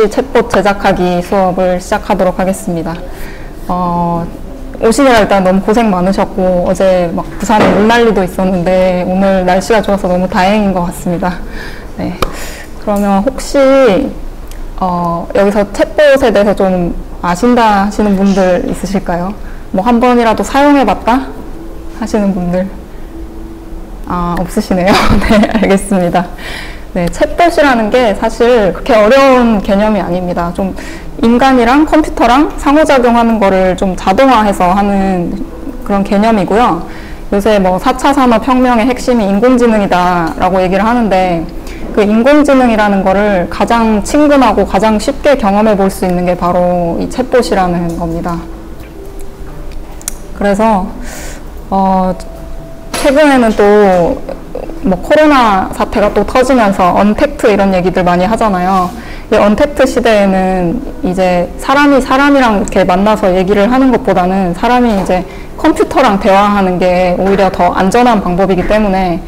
챗봇 제작하기 수업을 시작하도록 하겠습니다. 오시느라 일단 너무 고생 많으셨고, 어제 막 부산에 물난리도 있었는데 오늘 날씨가 좋아서 너무 다행인 것 같습니다. 네. 그러면 혹시 여기서 챗봇에 대해서 좀 아신다 하시는 분들 있으실까요? 뭐 한 번이라도 사용해봤다 하시는 분들? 없으시네요. 네, 알겠습니다. 네, 챗봇이라는 게 사실 그렇게 어려운 개념이 아닙니다. 좀 인간이랑 컴퓨터랑 상호작용하는 거를 좀 자동화해서 하는 그런 개념이고요. 요새 뭐 4차 산업혁명의 핵심이 인공지능이다 라고 얘기를 하는데, 그 인공지능이라는 거를 가장 친근하고 가장 쉽게 경험해 볼 수 있는 게 바로 이 챗봇이라는 겁니다. 그래서 최근에는 또 뭐 코로나 사태가 또 터지면서 언택트 이런 얘기들 많이 하잖아요. 이 언택트 시대에는 이제 사람이 사람이랑 이렇게 만나서 얘기를 하는 것보다는 사람이 이제 컴퓨터랑 대화하는 게 오히려 더 안전한 방법이기 때문에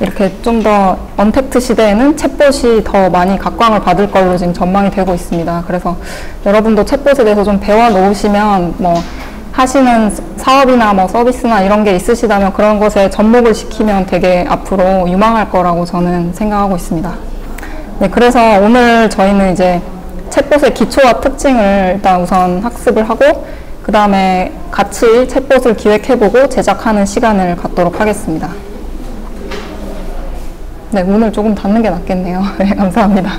이렇게 좀 더 언택트 시대에는 챗봇이 더 많이 각광을 받을 걸로 지금 전망이 되고 있습니다. 그래서 여러분도 챗봇에 대해서 좀 배워 놓으시면 뭐 하시는 사업이나 뭐 서비스나 이런 게 있으시다면 그런 것에 접목을 시키면 되게 앞으로 유망할 거라고 저는 생각하고 있습니다. 네, 그래서 오늘 저희는 이제 챗봇의 기초와 특징을 일단 우선 학습을 하고, 그 다음에 같이 챗봇을 기획해보고 제작하는 시간을 갖도록 하겠습니다. 네, 문을 조금 닫는 게 낫겠네요. 네, 감사합니다.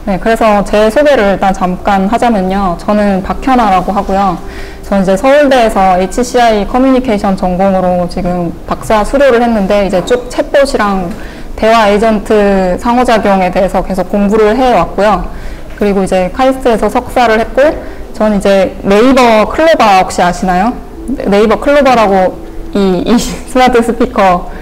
네, 그래서 제 소개를 일단 잠깐 하자면요. 저는 박현아라고 하고요. 저는 이제 서울대에서 HCI 커뮤니케이션 전공으로 지금 박사 수료를 했는데, 이제 쭉 챗봇이랑 대화 에이전트 상호작용에 대해서 계속 공부를 해왔고요. 그리고 이제 카이스트에서 석사를 했고, 저는 이제 네이버 클로바 혹시 아시나요? 네이버 클로바라고 이 스마트 스피커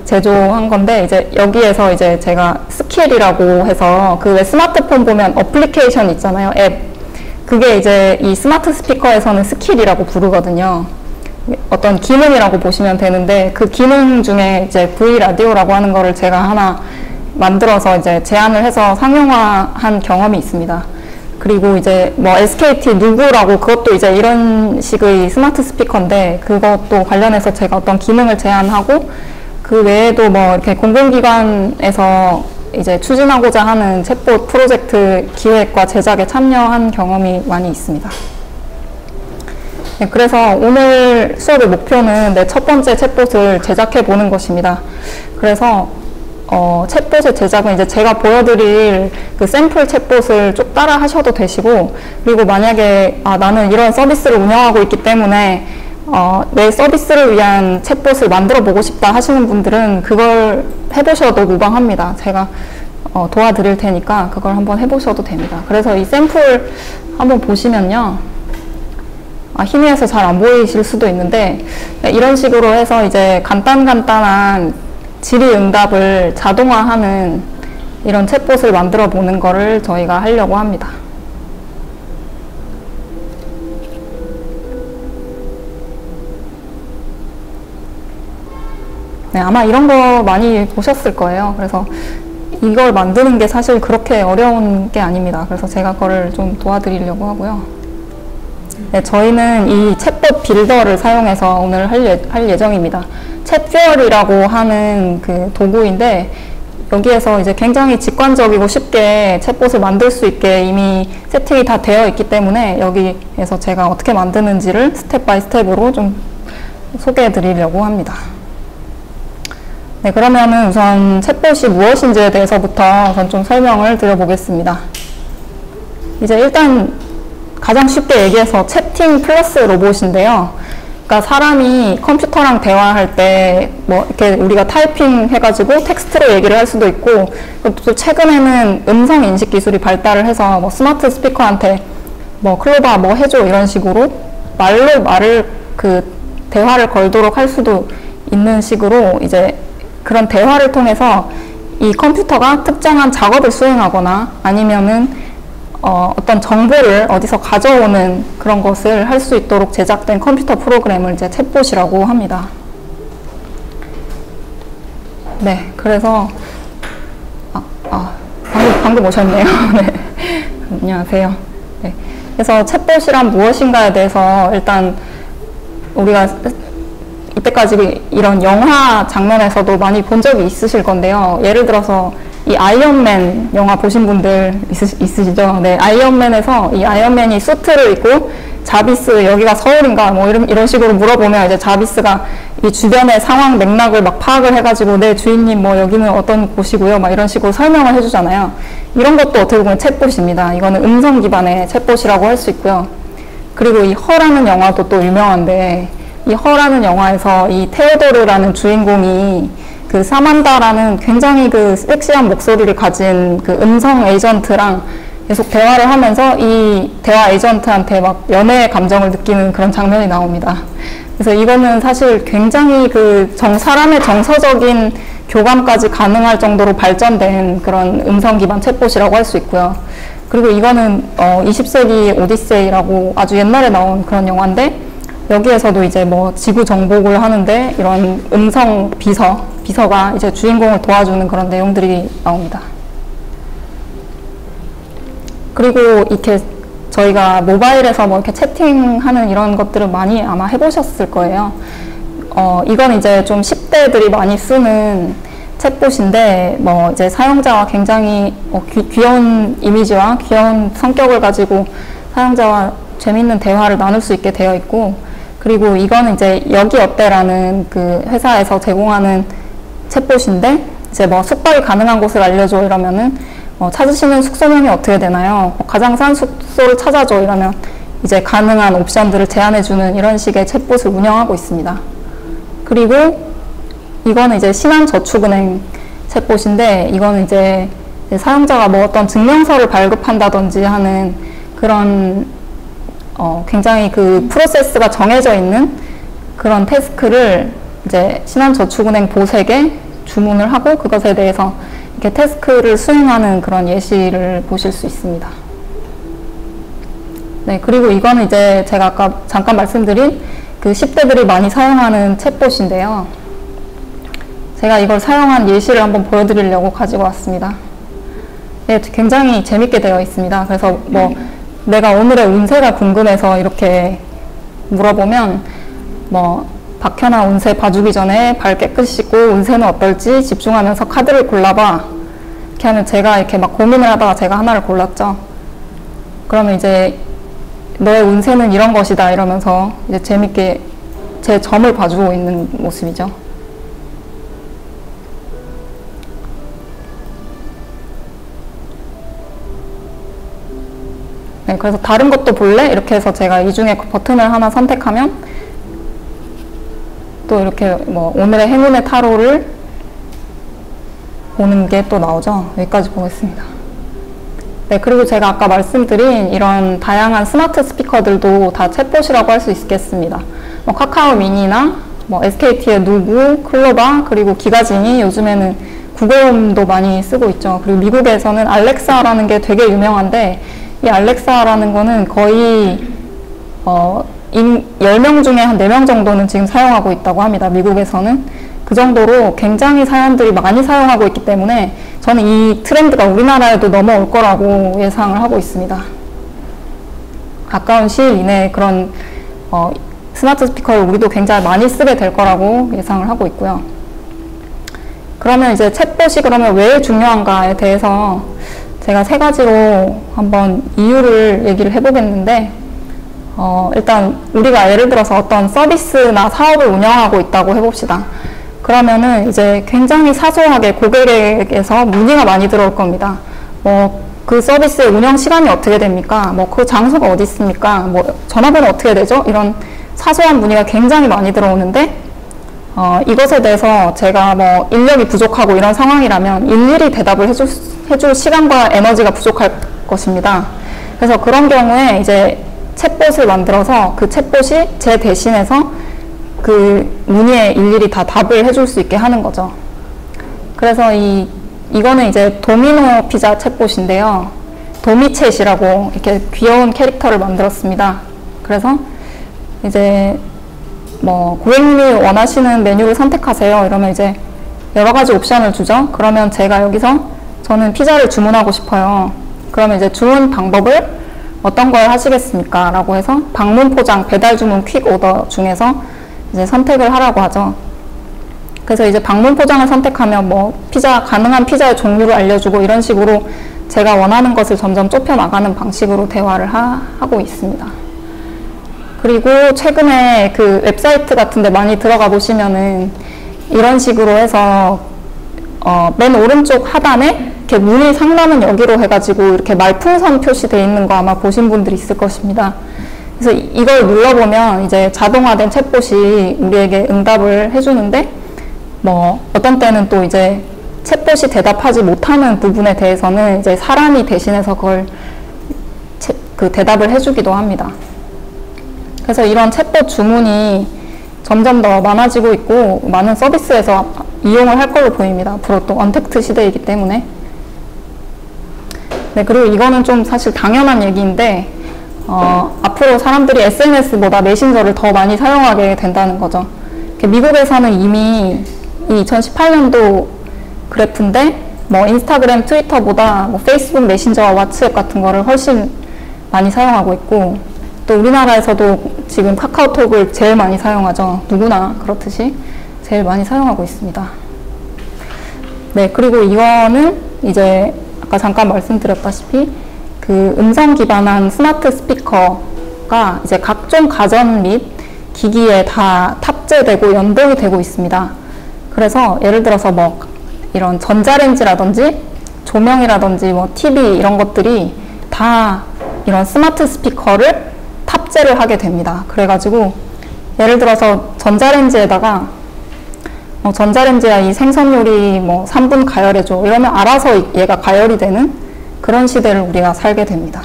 제조한 건데, 이제 여기에서 이제 제가 스킬이라고 해서 그 왜 스마트폰 보면 어플리케이션 있잖아요, 앱. 그게 이제 이 스마트 스피커에서는 스킬이라고 부르거든요. 어떤 기능이라고 보시면 되는데, 그 기능 중에 이제 V 라디오라고 하는 거를 제가 하나 만들어서 이제 제안을 해서 상용화한 경험이 있습니다. 그리고 이제 뭐 SKT 누구라고, 그것도 이제 이런 식의 스마트 스피커인데, 그것도 관련해서 제가 어떤 기능을 제안하고, 그 외에도 뭐 이렇게 공공기관에서 이제 추진하고자 하는 챗봇 프로젝트 기획과 제작에 참여한 경험이 많이 있습니다. 네, 그래서 오늘 수업의 목표는 내 첫 번째 챗봇을 제작해 보는 것입니다. 그래서 챗봇의 제작은 이제 제가 보여드릴 그 샘플 챗봇을 쭉 따라 하셔도 되시고, 그리고 만약에 나는 이런 서비스를 운영하고 있기 때문에 내 서비스를 위한 챗봇을 만들어 보고 싶다 하시는 분들은 그걸 해보셔도 무방합니다. 제가 도와드릴 테니까 그걸 한번 해보셔도 됩니다. 그래서 이 샘플 한번 보시면요, 희미해서 잘 안 보이실 수도 있는데, 이런 식으로 해서 이제 간단한 질의응답을 자동화하는 이런 챗봇을 만들어 보는 거를 저희가 하려고 합니다. 네, 아마 이런 거 많이 보셨을 거예요. 그래서 이걸 만드는 게 사실 그렇게 어려운 게 아닙니다. 그래서 제가 그거를 좀 도와드리려고 하고요. 네, 저희는 이 챗봇 빌더를 사용해서 오늘 할 예정입니다. 챗퓨얼이라고 하는 그 도구인데, 여기에서 이제 굉장히 직관적이고 쉽게 챗봇을 만들 수 있게 이미 세팅이 다 되어 있기 때문에, 여기에서 제가 어떻게 만드는지를 스텝 바이 스텝으로 좀 소개해 드리려고 합니다. 네, 그러면은 우선 챗봇이 무엇인지에 대해서부터 우선 좀 설명을 드려보겠습니다. 이제 일단 가장 쉽게 얘기해서 채팅 플러스 로봇인데요. 그러니까 사람이 컴퓨터랑 대화할 때 뭐 이렇게 우리가 타이핑 해가지고 텍스트로 얘기를 할 수도 있고, 또 최근에는 음성 인식 기술이 발달을 해서 뭐 스마트 스피커한테 뭐 클로바 뭐 해줘 이런 식으로 말로 그 대화를 걸도록 할 수도 있는 식으로, 이제 그런 대화를 통해서 이 컴퓨터가 특정한 작업을 수행하거나 아니면은 어떤 정보를 어디서 가져오는 그런 것을 할 수 있도록 제작된 컴퓨터 프로그램을 이제 챗봇이라고 합니다. 네, 그래서 방금 오셨네요. 네. 안녕하세요. 네. 그래서 챗봇이란 무엇인가에 대해서 일단 우리가 이때까지 이런 영화 장면에서도 많이 본 적이 있으실 건데요. 예를 들어서 이 아이언맨 영화 보신 분들 있으시죠? 네, 아이언맨에서 이 아이언맨이 수트를 입고 자비스 여기가 서울인가 뭐 이런 식으로 물어보면 이제 자비스가 이 주변의 상황 맥락을 막 파악을 해가지고 네 주인님 뭐 여기는 어떤 곳이고요 막 이런 식으로 설명을 해주잖아요. 이런 것도 어떻게 보면 챗봇입니다. 이거는 음성 기반의 챗봇이라고 할 수 있고요. 그리고 이 허라는 영화도 또 유명한데 이 허라는 영화에서 이 테오도르라는 주인공이 그 사만다라는 굉장히 그 섹시한 목소리를 가진 그 음성 에이전트랑 계속 대화를 하면서 이 대화 에이전트한테 막 연애의 감정을 느끼는 그런 장면이 나옵니다. 그래서 이거는 사실 굉장히 그 사람의 정서적인 교감까지 가능할 정도로 발전된 그런 음성 기반 챗봇이라고 할 수 있고요. 그리고 이거는 20세기 오디세이라고 아주 옛날에 나온 그런 영화인데 여기에서도 이제 뭐 지구 정복을 하는데 이런 음성 비서가 이제 주인공을 도와주는 그런 내용들이 나옵니다. 그리고 이렇게 저희가 모바일에서 뭐 이렇게 채팅하는 이런 것들을 많이 아마 해보셨을 거예요. 이건 이제 좀 10대들이 많이 쓰는 챗봇인데, 뭐 이제 사용자와 굉장히 귀여운 이미지와 귀여운 성격을 가지고 사용자와 재밌는 대화를 나눌 수 있게 되어 있고, 그리고 이거는 이제 여기 어때라는 그 회사에서 제공하는 챗봇인데, 이제 뭐 숙박이 가능한 곳을 알려줘 이러면은 찾으시는 숙소명이 어떻게 되나요? 가장 싼 숙소를 찾아줘 이러면 이제 가능한 옵션들을 제안해주는 이런 식의 챗봇을 운영하고 있습니다. 그리고 이거는 이제 신한저축은행 챗봇인데, 이거는 이제 사용자가 뭐 어떤 증명서를 발급한다든지 하는 그런 굉장히 그 프로세스가 정해져 있는 그런 태스크를 이제 신한저축은행 보색에 주문을 하고 그것에 대해서 이렇게 태스크를 수행하는 그런 예시를 보실 수 있습니다. 네, 그리고 이거는 이제 제가 아까 잠깐 말씀드린 그 10대들이 많이 사용하는 챗봇인데요. 제가 이걸 사용한 예시를 한번 보여드리려고 가지고 왔습니다. 네, 굉장히 재밌게 되어 있습니다. 그래서 뭐 내가 오늘의 운세가 궁금해서 이렇게 물어보면 뭐 박현아 운세 봐주기 전에 발 깨끗이 씻고 운세는 어떨지 집중하면서 카드를 골라봐. 이렇게 하면 제가 이렇게 막 고민을 하다가 제가 하나를 골랐죠. 그러면 이제 너의 운세는 이런 것이다 이러면서 이제 재밌게 제 점을 봐주고 있는 모습이죠. 네, 그래서 다른 것도 볼래? 이렇게 해서 제가 이 중에 버튼을 하나 선택하면 또 이렇게 뭐 오늘의 행운의 타로를 보는 게 또 나오죠. 여기까지 보겠습니다. 네, 그리고 제가 아까 말씀드린 이런 다양한 스마트 스피커들도 다 챗봇이라고 할 수 있겠습니다. 뭐 카카오 미니나 뭐 SKT의 누구, 클로바, 그리고 기가진이 요즘에는 구글홈도 많이 쓰고 있죠. 그리고 미국에서는 알렉사라는 게 되게 유명한데, 이 알렉사라는 거는 거의 10명 중에 한 4명 정도는 지금 사용하고 있다고 합니다. 미국에서는. 그 정도로 굉장히 사람들이 많이 사용하고 있기 때문에 저는 이 트렌드가 우리나라에도 넘어올 거라고 예상을 하고 있습니다. 가까운 시일 이내에 그런 스마트 스피커를 우리도 굉장히 많이 쓰게 될 거라고 예상을 하고 있고요. 그러면 이제 챗봇이 그러면 왜 중요한가에 대해서 제가 3가지로 한번 이유를 얘기를 해보겠는데, 일단 우리가 예를 들어서 어떤 서비스나 사업을 운영하고 있다고 해봅시다. 그러면은 이제 굉장히 사소하게 고객에게서 문의가 많이 들어올 겁니다. 뭐 그 서비스의 운영 시간이 어떻게 됩니까? 뭐 그 장소가 어디 있습니까? 뭐 전화번호 어떻게 되죠? 이런 사소한 문의가 굉장히 많이 들어오는데, 이것에 대해서 제가 뭐 인력이 부족하고 이런 상황이라면 일일이 대답을 해줄 시간과 에너지가 부족할 것입니다. 그래서 그런 경우에 이제 챗봇을 만들어서 그 챗봇이 제 대신해서 그 문의에 일일이 다 답을 해줄 수 있게 하는 거죠. 그래서 이거는 이제 도미노 피자 챗봇인데요. 도미챗이라고 이렇게 귀여운 캐릭터를 만들었습니다. 그래서 이제 뭐 고객님이 원하시는 메뉴를 선택하세요. 이러면 이제 여러 가지 옵션을 주죠. 그러면 제가 여기서 저는 피자를 주문하고 싶어요. 그러면 이제 주문 방법을 어떤 걸 하시겠습니까? 라고 해서 방문 포장, 배달 주문, 퀵 오더 중에서 이제 선택을 하라고 하죠. 그래서 이제 방문 포장을 선택하면 뭐 가능한 피자의 종류를 알려주고 이런 식으로 제가 원하는 것을 점점 좁혀 나가는 방식으로 대화를 하고 있습니다. 그리고 최근에 그 웹사이트 같은 데 많이 들어가 보시면은 이런 식으로 해서 맨 오른쪽 하단에 이렇게 문의 상담은 여기로 해가지고 이렇게 말풍선 표시되어 있는 거 아마 보신 분들이 있을 것입니다. 그래서 이걸 눌러보면 이제 자동화된 챗봇이 우리에게 응답을 해주는데 뭐 어떤 때는 또 이제 챗봇이 대답하지 못하는 부분에 대해서는 이제 사람이 대신해서 그걸 대답을 해주기도 합니다. 그래서 이런 챗봇 주문이 점점 더 많아지고 있고 많은 서비스에서 이용을 할 걸로 보입니다. 앞으로 또 언택트 시대이기 때문에. 네, 그리고 이거는 좀 사실 당연한 얘기인데 앞으로 사람들이 SNS보다 메신저를 더 많이 사용하게 된다는 거죠. 미국에서는 이미 2018년도 그래프인데 뭐 인스타그램, 트위터보다 뭐 페이스북 메신저와 왓츠앱 같은 거를 훨씬 많이 사용하고 있고 또 우리나라에서도 지금 카카오톡을 제일 많이 사용하죠. 누구나 그렇듯이 제일 많이 사용하고 있습니다. 네, 그리고 이거는 이제 아까 잠깐 말씀드렸다시피 그 음성 기반한 스마트 스피커가 이제 각종 가전 및 기기에 다 탑재되고 연동이 되고 있습니다. 그래서 예를 들어서 뭐 이런 전자레인지라든지 조명이라든지 뭐 TV 이런 것들이 다 이런 스마트 스피커를 탑재를 하게 됩니다. 그래가지고 예를 들어서 전자레인지에다가 전자레인지야 이 생선 요리 뭐 3분 가열해줘 이러면 알아서 얘가 가열이 되는 그런 시대를 우리가 살게 됩니다.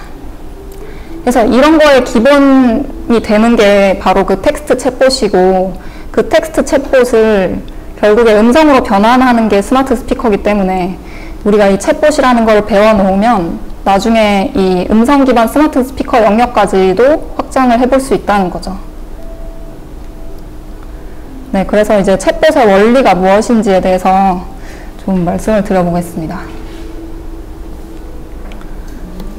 그래서 이런 거에 기본이 되는 게 바로 그 텍스트 챗봇이고 그 텍스트 챗봇을 결국에 음성으로 변환하는 게 스마트 스피커이기 때문에 우리가 이 챗봇이라는 걸 배워놓으면 나중에 이 음성 기반 스마트 스피커 영역까지도 확장을 해볼 수 있다는 거죠. 네, 그래서 이제 챗봇의 원리가 무엇인지에 대해서 좀 말씀을 드려보겠습니다.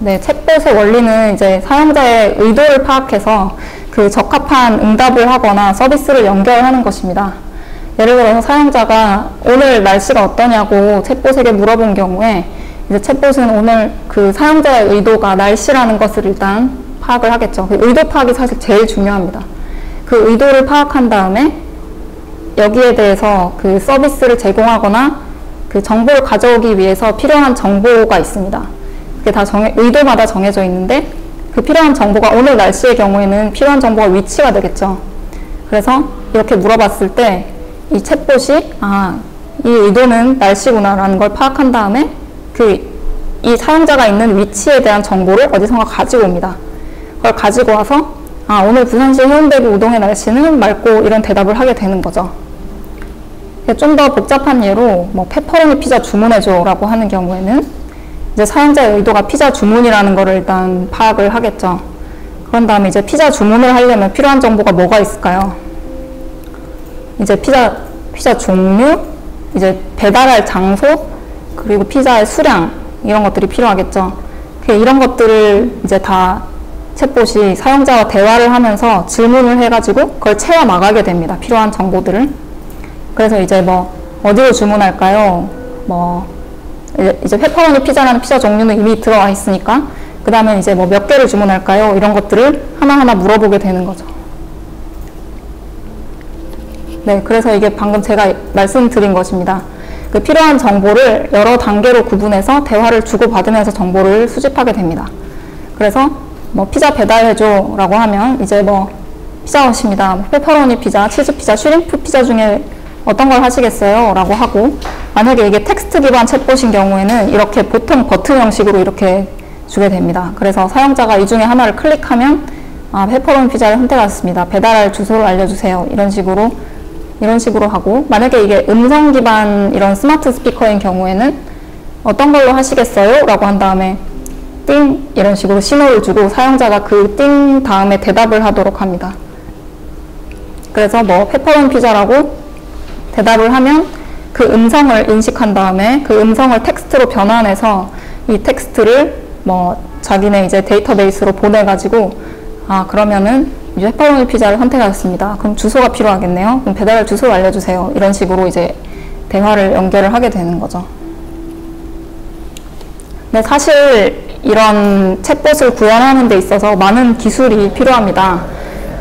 네, 챗봇의 원리는 이제 사용자의 의도를 파악해서 그 적합한 응답을 하거나 서비스를 연결하는 것입니다. 예를 들어서 사용자가 오늘 날씨가 어떠냐고 챗봇에게 물어본 경우에 이제 챗봇은 오늘 그 사용자의 의도가 날씨라는 것을 일단 파악을 하겠죠. 그 의도 파악이 사실 제일 중요합니다. 그 의도를 파악한 다음에 여기에 대해서 그 서비스를 제공하거나 그 정보를 가져오기 위해서 필요한 정보가 있습니다. 그게 다 의도마다 정해져 있는데 그 필요한 정보가 오늘 날씨의 경우에는 필요한 정보가 위치가 되겠죠. 그래서 이렇게 물어봤을 때 이 챗봇이 이 의도는 날씨구나 라는 걸 파악한 다음에 이 사용자가 있는 위치에 대한 정보를 어디선가 가지고 옵니다. 그걸 가지고 와서 오늘 부산시 해운대구 우동의 날씨는 맑고 이런 대답을 하게 되는 거죠. 좀 더 복잡한 예로 뭐 페퍼로니 피자 주문해줘 라고 하는 경우에는 이제 사용자의 의도가 피자 주문이라는 거를 일단 파악을 하겠죠. 그런 다음에 이제 피자 주문을 하려면 필요한 정보가 뭐가 있을까요? 이제 피자 종류, 이제 배달할 장소, 그리고 피자의 수량 이런 것들이 필요하겠죠. 이런 것들을 이제 다 챗봇이 사용자와 대화를 하면서 질문을 해가지고 그걸 채워 나가게 됩니다. 필요한 정보들을. 그래서 이제 뭐 어디로 주문할까요? 뭐 이제 페퍼로니 피자라는 피자 종류는 이미 들어와 있으니까 그 다음에 이제 뭐 몇 개를 주문할까요? 이런 것들을 하나하나 물어보게 되는 거죠. 네, 그래서 이게 방금 제가 말씀드린 것입니다. 그 필요한 정보를 여러 단계로 구분해서 대화를 주고받으면서 정보를 수집하게 됩니다. 그래서 뭐 피자 배달해줘 라고 하면 이제 뭐 피자헛입니다. 페퍼로니 피자, 치즈 피자, 슈림프 피자 중에 어떤 걸 하시겠어요? 라고 하고 만약에 이게 텍스트 기반 챗봇인 경우에는 이렇게 보통 버튼 형식으로 이렇게 주게 됩니다. 그래서 사용자가 이 중에 하나를 클릭하면 페퍼로니 피자를 선택하셨습니다. 배달할 주소를 알려주세요. 이런 식으로 하고 만약에 이게 음성 기반 이런 스마트 스피커인 경우에는 어떤 걸로 하시겠어요? 라고 한 다음에 띵 이런 식으로 신호를 주고 사용자가 그 띵 다음에 대답을 하도록 합니다. 그래서 뭐 페퍼로니 피자라고 대답을 하면 그 음성을 인식한 다음에 그 음성을 텍스트로 변환해서 이 텍스트를 뭐 자기네 이제 데이터베이스로 보내가지고 그러면은 이제 페퍼로니 피자를 선택하셨습니다. 그럼 주소가 필요하겠네요. 그럼 배달 주소를 알려주세요. 이런 식으로 이제 대화를 연결을 하게 되는 거죠. 근데 사실 이런 챗봇을 구현하는 데 있어서 많은 기술이 필요합니다.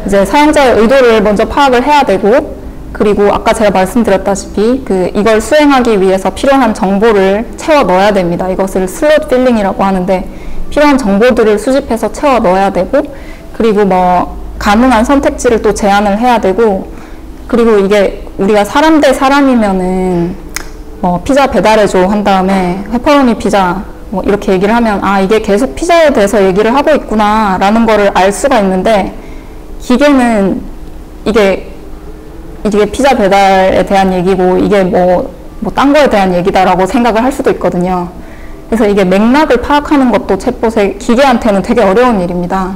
이제 사용자의 의도를 먼저 파악을 해야 되고, 그리고 아까 제가 말씀드렸다시피 이걸 수행하기 위해서 필요한 정보를 채워 넣어야 됩니다. 이것을 슬롯 필링이라고 하는데 필요한 정보들을 수집해서 채워 넣어야 되고, 그리고 뭐 가능한 선택지를 또 제안을 해야 되고, 그리고 이게 우리가 사람 대 사람이면은 뭐 피자 배달해줘 한 다음에 페퍼로니 피자 뭐 이렇게 얘기를 하면 이게 계속 피자에 대해서 얘기를 하고 있구나 라는 거를 알 수가 있는데, 기계는 이게 피자 배달에 대한 얘기고 이게 뭐 딴 거에 대한 얘기다라고 생각을 할 수도 있거든요. 그래서 이게 맥락을 파악하는 것도 챗봇의 기계한테는 되게 어려운 일입니다.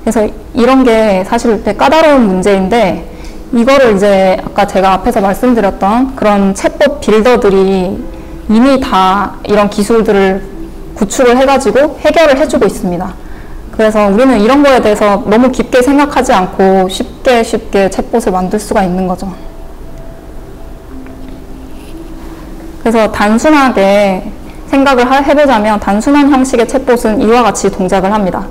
그래서 이런 게 사실 되게 까다로운 문제인데, 이거를 이제 아까 제가 앞에서 말씀드렸던 그런 챗봇 빌더들이 이미 다 이런 기술들을 구축을 해가지고 해결을 해주고 있습니다. 그래서 우리는 이런 거에 대해서 너무 깊게 생각하지 않고 쉽게 챗봇을 만들 수가 있는 거죠. 그래서 단순하게 생각을 해보자면 단순한 형식의 챗봇은 이와 같이 동작을 합니다.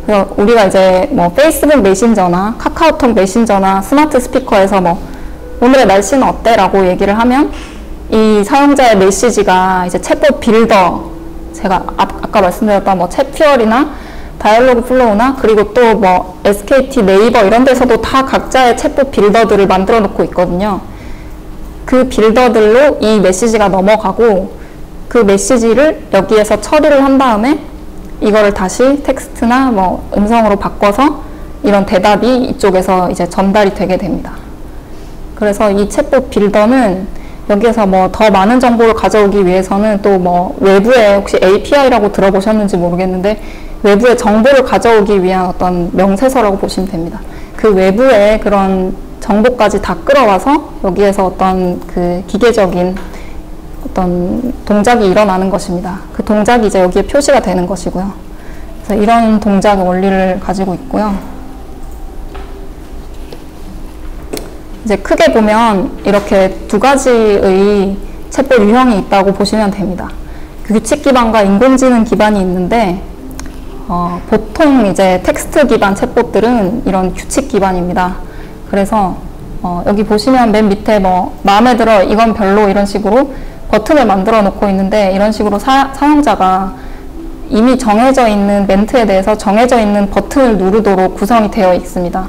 그래서 우리가 이제 뭐 페이스북 메신저나 카카오톡 메신저나 스마트 스피커에서 뭐 오늘의 날씨는 어때? 라고 얘기를 하면 이 사용자의 메시지가 이제 챗봇 빌더, 제가 아까 말씀드렸던 뭐 챗퓨얼이나 다이얼로그 플로우나 그리고 또 뭐 SKT 네이버 이런 데서도 다 각자의 챗봇 빌더들을 만들어 놓고 있거든요. 그 빌더들로 이 메시지가 넘어가고 그 메시지를 여기에서 처리를 한 다음에 이거를 다시 텍스트나 뭐 음성으로 바꿔서 이런 대답이 이쪽에서 이제 전달이 되게 됩니다. 그래서 이 챗봇 빌더는 여기에서 뭐 더 많은 정보를 가져오기 위해서는 또 뭐 외부에 혹시 API라고 들어보셨는지 모르겠는데 외부의 정보를 가져오기 위한 어떤 명세서라고 보시면 됩니다. 그 외부의 그런 정보까지 다 끌어와서 여기에서 어떤 그 기계적인 어떤 동작이 일어나는 것입니다. 그 동작이 이제 여기에 표시가 되는 것이고요. 그래서 이런 동작 원리를 가지고 있고요. 이제 크게 보면 이렇게 두 가지의 챗봇 유형이 있다고 보시면 됩니다. 그 규칙 기반과 인공지능 기반이 있는데 보통 이제 텍스트 기반 챗봇들은 이런 규칙 기반입니다. 그래서 여기 보시면 맨 밑에 뭐 마음에 들어 이건 별로 이런 식으로 버튼을 만들어 놓고 있는데, 이런 식으로 사용자가 이미 정해져 있는 멘트에 대해서 정해져 있는 버튼을 누르도록 구성이 되어 있습니다.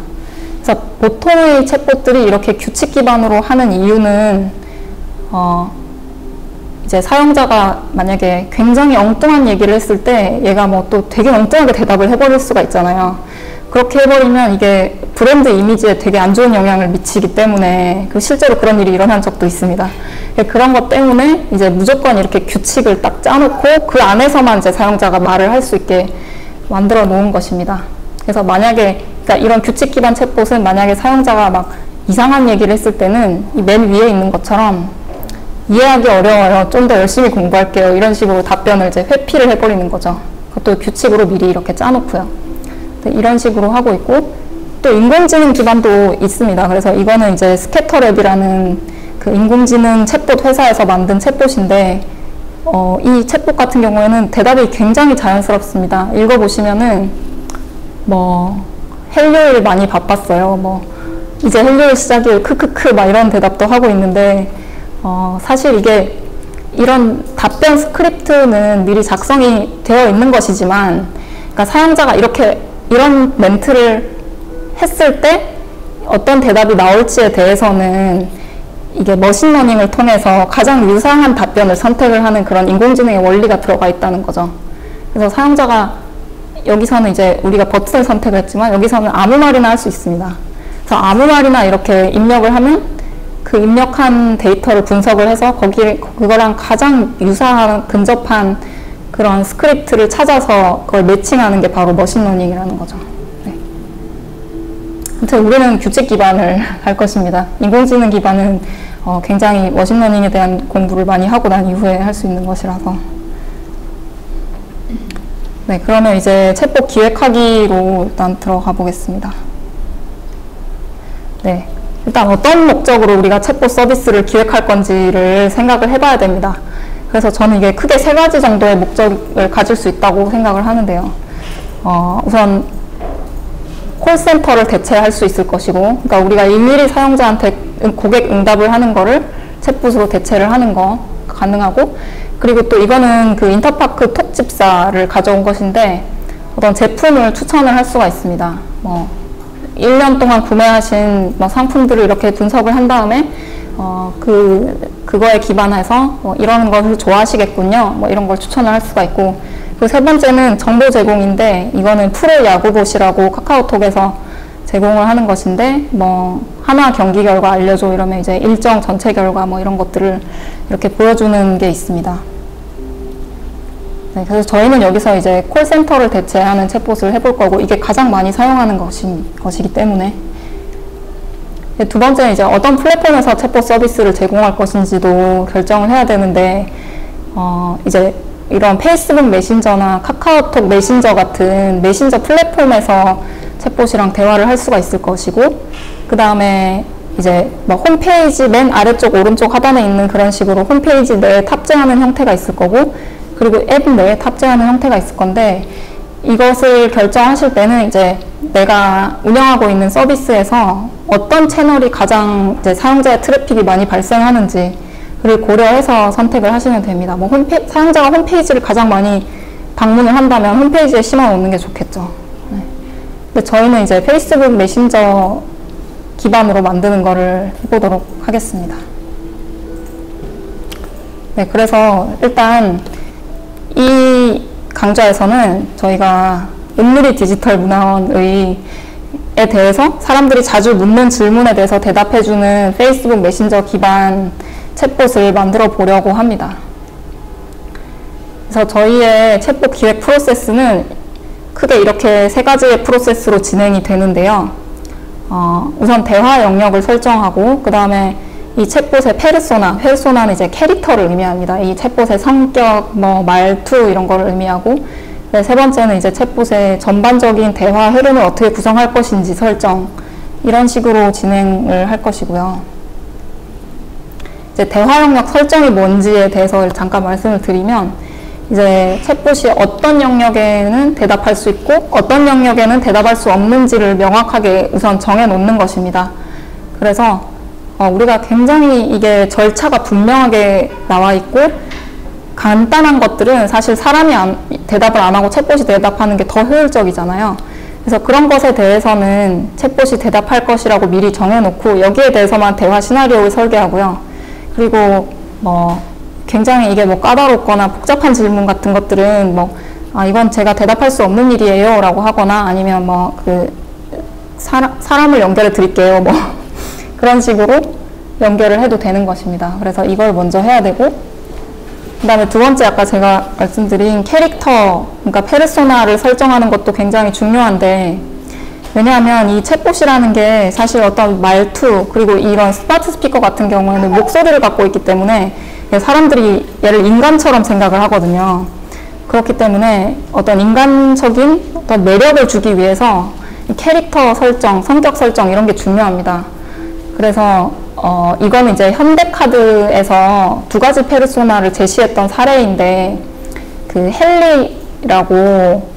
그래서 보통의 챗봇들이 이렇게 규칙 기반으로 하는 이유는 이제 사용자가 만약에 굉장히 엉뚱한 얘기를 했을 때 얘가 뭐 또 되게 엉뚱하게 대답을 해버릴 수가 있잖아요. 그렇게 해버리면 이게 브랜드 이미지에 되게 안 좋은 영향을 미치기 때문에 실제로 그런 일이 일어난 적도 있습니다. 그런 것 때문에 이제 무조건 이렇게 규칙을 딱 짜놓고 그 안에서만 이제 사용자가 말을 할 수 있게 만들어 놓은 것입니다. 그래서 만약에 그러니까 이런 규칙 기반 챗봇은 만약에 사용자가 막 이상한 얘기를 했을 때는 이 맨 위에 있는 것처럼 이해하기 어려워요. 좀 더 열심히 공부할게요. 이런 식으로 답변을 이제 회피를 해버리는 거죠. 그것도 규칙으로 미리 이렇게 짜놓고요. 이런 식으로 하고 있고, 또 인공지능 기반도 있습니다. 그래서 이거는 이제 스캐터랩이라는 그 인공지능 챗봇 회사에서 만든 챗봇인데, 이 챗봇 같은 경우에는 대답이 굉장히 자연스럽습니다. 읽어보시면은 뭐 헬요일 많이 바빴어요. 뭐 이제 헬요일 시작이에요. 크크크 막 이런 대답도 하고 있는데, 사실 이게 이런 답변 스크립트는 미리 작성이 되어 있는 것이지만, 그러니까 사용자가 이런 멘트를 했을 때 어떤 대답이 나올지에 대해서는 이게 머신러닝을 통해서 가장 유사한 답변을 선택을 하는 그런 인공지능의 원리가 들어가 있다는 거죠. 그래서 사용자가 여기서는 이제 우리가 버튼을 선택했지만 여기서는 아무 말이나 할 수 있습니다. 그래서 아무 말이나 이렇게 입력을 하면 그 입력한 데이터를 분석을 해서 그거랑 가장 유사한 근접한 그런 스크립트를 찾아서 그걸 매칭하는 게 바로 머신러닝이라는 거죠. 네. 아무튼 우리는 규칙 기반을 할 것입니다. 인공지능 기반은 굉장히 머신러닝에 대한 공부를 많이 하고 난 이후에 할 수 있는 것이라서. 네, 그러면 이제 챗봇 기획하기로 일단 들어가 보겠습니다. 네, 일단 어떤 목적으로 우리가 챗봇 서비스를 기획할 건지를 생각을 해봐야 됩니다. 그래서 저는 이게 크게 3가지 정도의 목적을 가질 수 있다고 생각을 하는데요. 우선 콜센터를 대체할 수 있을 것이고, 그러니까 우리가 일일이 사용자한테 고객 응답을 하는 거를 챗봇으로 대체를 하는 거 가능하고, 그리고 또 이거는 그 인터파크 톡 집사를 가져온 것인데 어떤 제품을 추천을 할 수가 있습니다. 1년 동안 구매하신 상품들을 이렇게 분석을 한 다음에 그거에 기반해서 이런 것을 좋아하시겠군요. 이런 걸 추천을 할 수가 있고, 그 3번째는 정보 제공인데, 이거는 프로 야구봇이라고 카카오톡에서 제공을 하는 것인데, 하나 경기 결과 알려줘 이러면 이제 일정 전체 결과 이런 것들을 이렇게 보여주는 게 있습니다. 네, 그래서 저희는 여기서 이제 콜센터를 대체하는 챗봇을 해볼 거고, 이게 가장 많이 사용하는 것이기 때문에. 네, 두 번째는 이제 어떤 플랫폼에서 챗봇 서비스를 제공할 것인지도 결정을 해야 되는데, 이제 이런 페이스북 메신저나 카카오톡 메신저 같은 메신저 플랫폼에서 챗봇이랑 대화를 할 수가 있을 것이고, 그 다음에 이제 홈페이지 맨 아래쪽 오른쪽 하단에 있는 그런 식으로 홈페이지 내에 탑재하는 형태가 있을 거고, 그리고 앱 내에 탑재하는 형태가 있을 건데, 이것을 결정하실 때는 이제 내가 운영하고 있는 서비스에서 어떤 채널이 가장 이제 사용자의 트래픽이 많이 발생하는지를 고려해서 선택을 하시면 됩니다. 사용자가 홈페이지를 가장 많이 방문을 한다면 홈페이지에 심어 놓는 게 좋겠죠. 네. 근데 저희는 이제 페이스북 메신저 기반으로 만드는 거를 해보도록 하겠습니다. 네, 그래서 일단 이 강좌에서는 저희가 은누리 디지털 문화원에 대해서 사람들이 자주 묻는 질문에 대해서 대답해주는 페이스북 메신저 기반 챗봇을 만들어 보려고 합니다. 그래서 저희의 챗봇 기획 프로세스는 크게 이렇게 3가지의 프로세스로 진행이 되는데요. 우선 대화 영역을 설정하고, 그 다음에 이 챗봇의 페르소나는 이제 캐릭터를 의미합니다. 이 챗봇의 성격, 말투 이런 거를 의미하고, 네, 3번째는 이제 챗봇의 전반적인 대화 흐름을 어떻게 구성할 것인지 설정, 이런 식으로 진행을 할 것이고요. 이제 대화 영역 설정이 뭔지에 대해서 잠깐 말씀을 드리면, 이제 챗봇이 어떤 영역에는 대답할 수 있고 어떤 영역에는 대답할 수 없는지를 명확하게 우선 정해 놓는 것입니다. 그래서 우리가 굉장히 이게 절차가 분명하게 나와 있고, 간단한 것들은 사실 사람이 대답을 안 하고 챗봇이 대답하는 게 더 효율적이잖아요. 그래서 그런 것에 대해서는 챗봇이 대답할 것이라고 미리 정해놓고 여기에 대해서만 대화 시나리오를 설계하고요. 그리고 굉장히 이게 까다롭거나 복잡한 질문 같은 것들은 이건 제가 대답할 수 없는 일이에요 라고 하거나, 아니면 사람을 연결해 드릴게요 그런 식으로 연결을 해도 되는 것입니다. 그래서 이걸 먼저 해야 되고, 그 다음에 두 번째 아까 제가 말씀드린 캐릭터, 그러니까 페르소나를 설정하는 것도 굉장히 중요한데, 왜냐하면 이 챗봇이라는 게 사실 어떤 말투, 그리고 이런 스마트 스피커 같은 경우에는 목소리를 갖고 있기 때문에 사람들이 얘를 인간처럼 생각을 하거든요. 그렇기 때문에 어떤 인간적인 어떤 매력을 주기 위해서 캐릭터 설정, 성격 설정 이런 게 중요합니다. 그래서 이거는 이제 현대카드에서 2가지 페르소나를 제시했던 사례인데, 그 헨리라고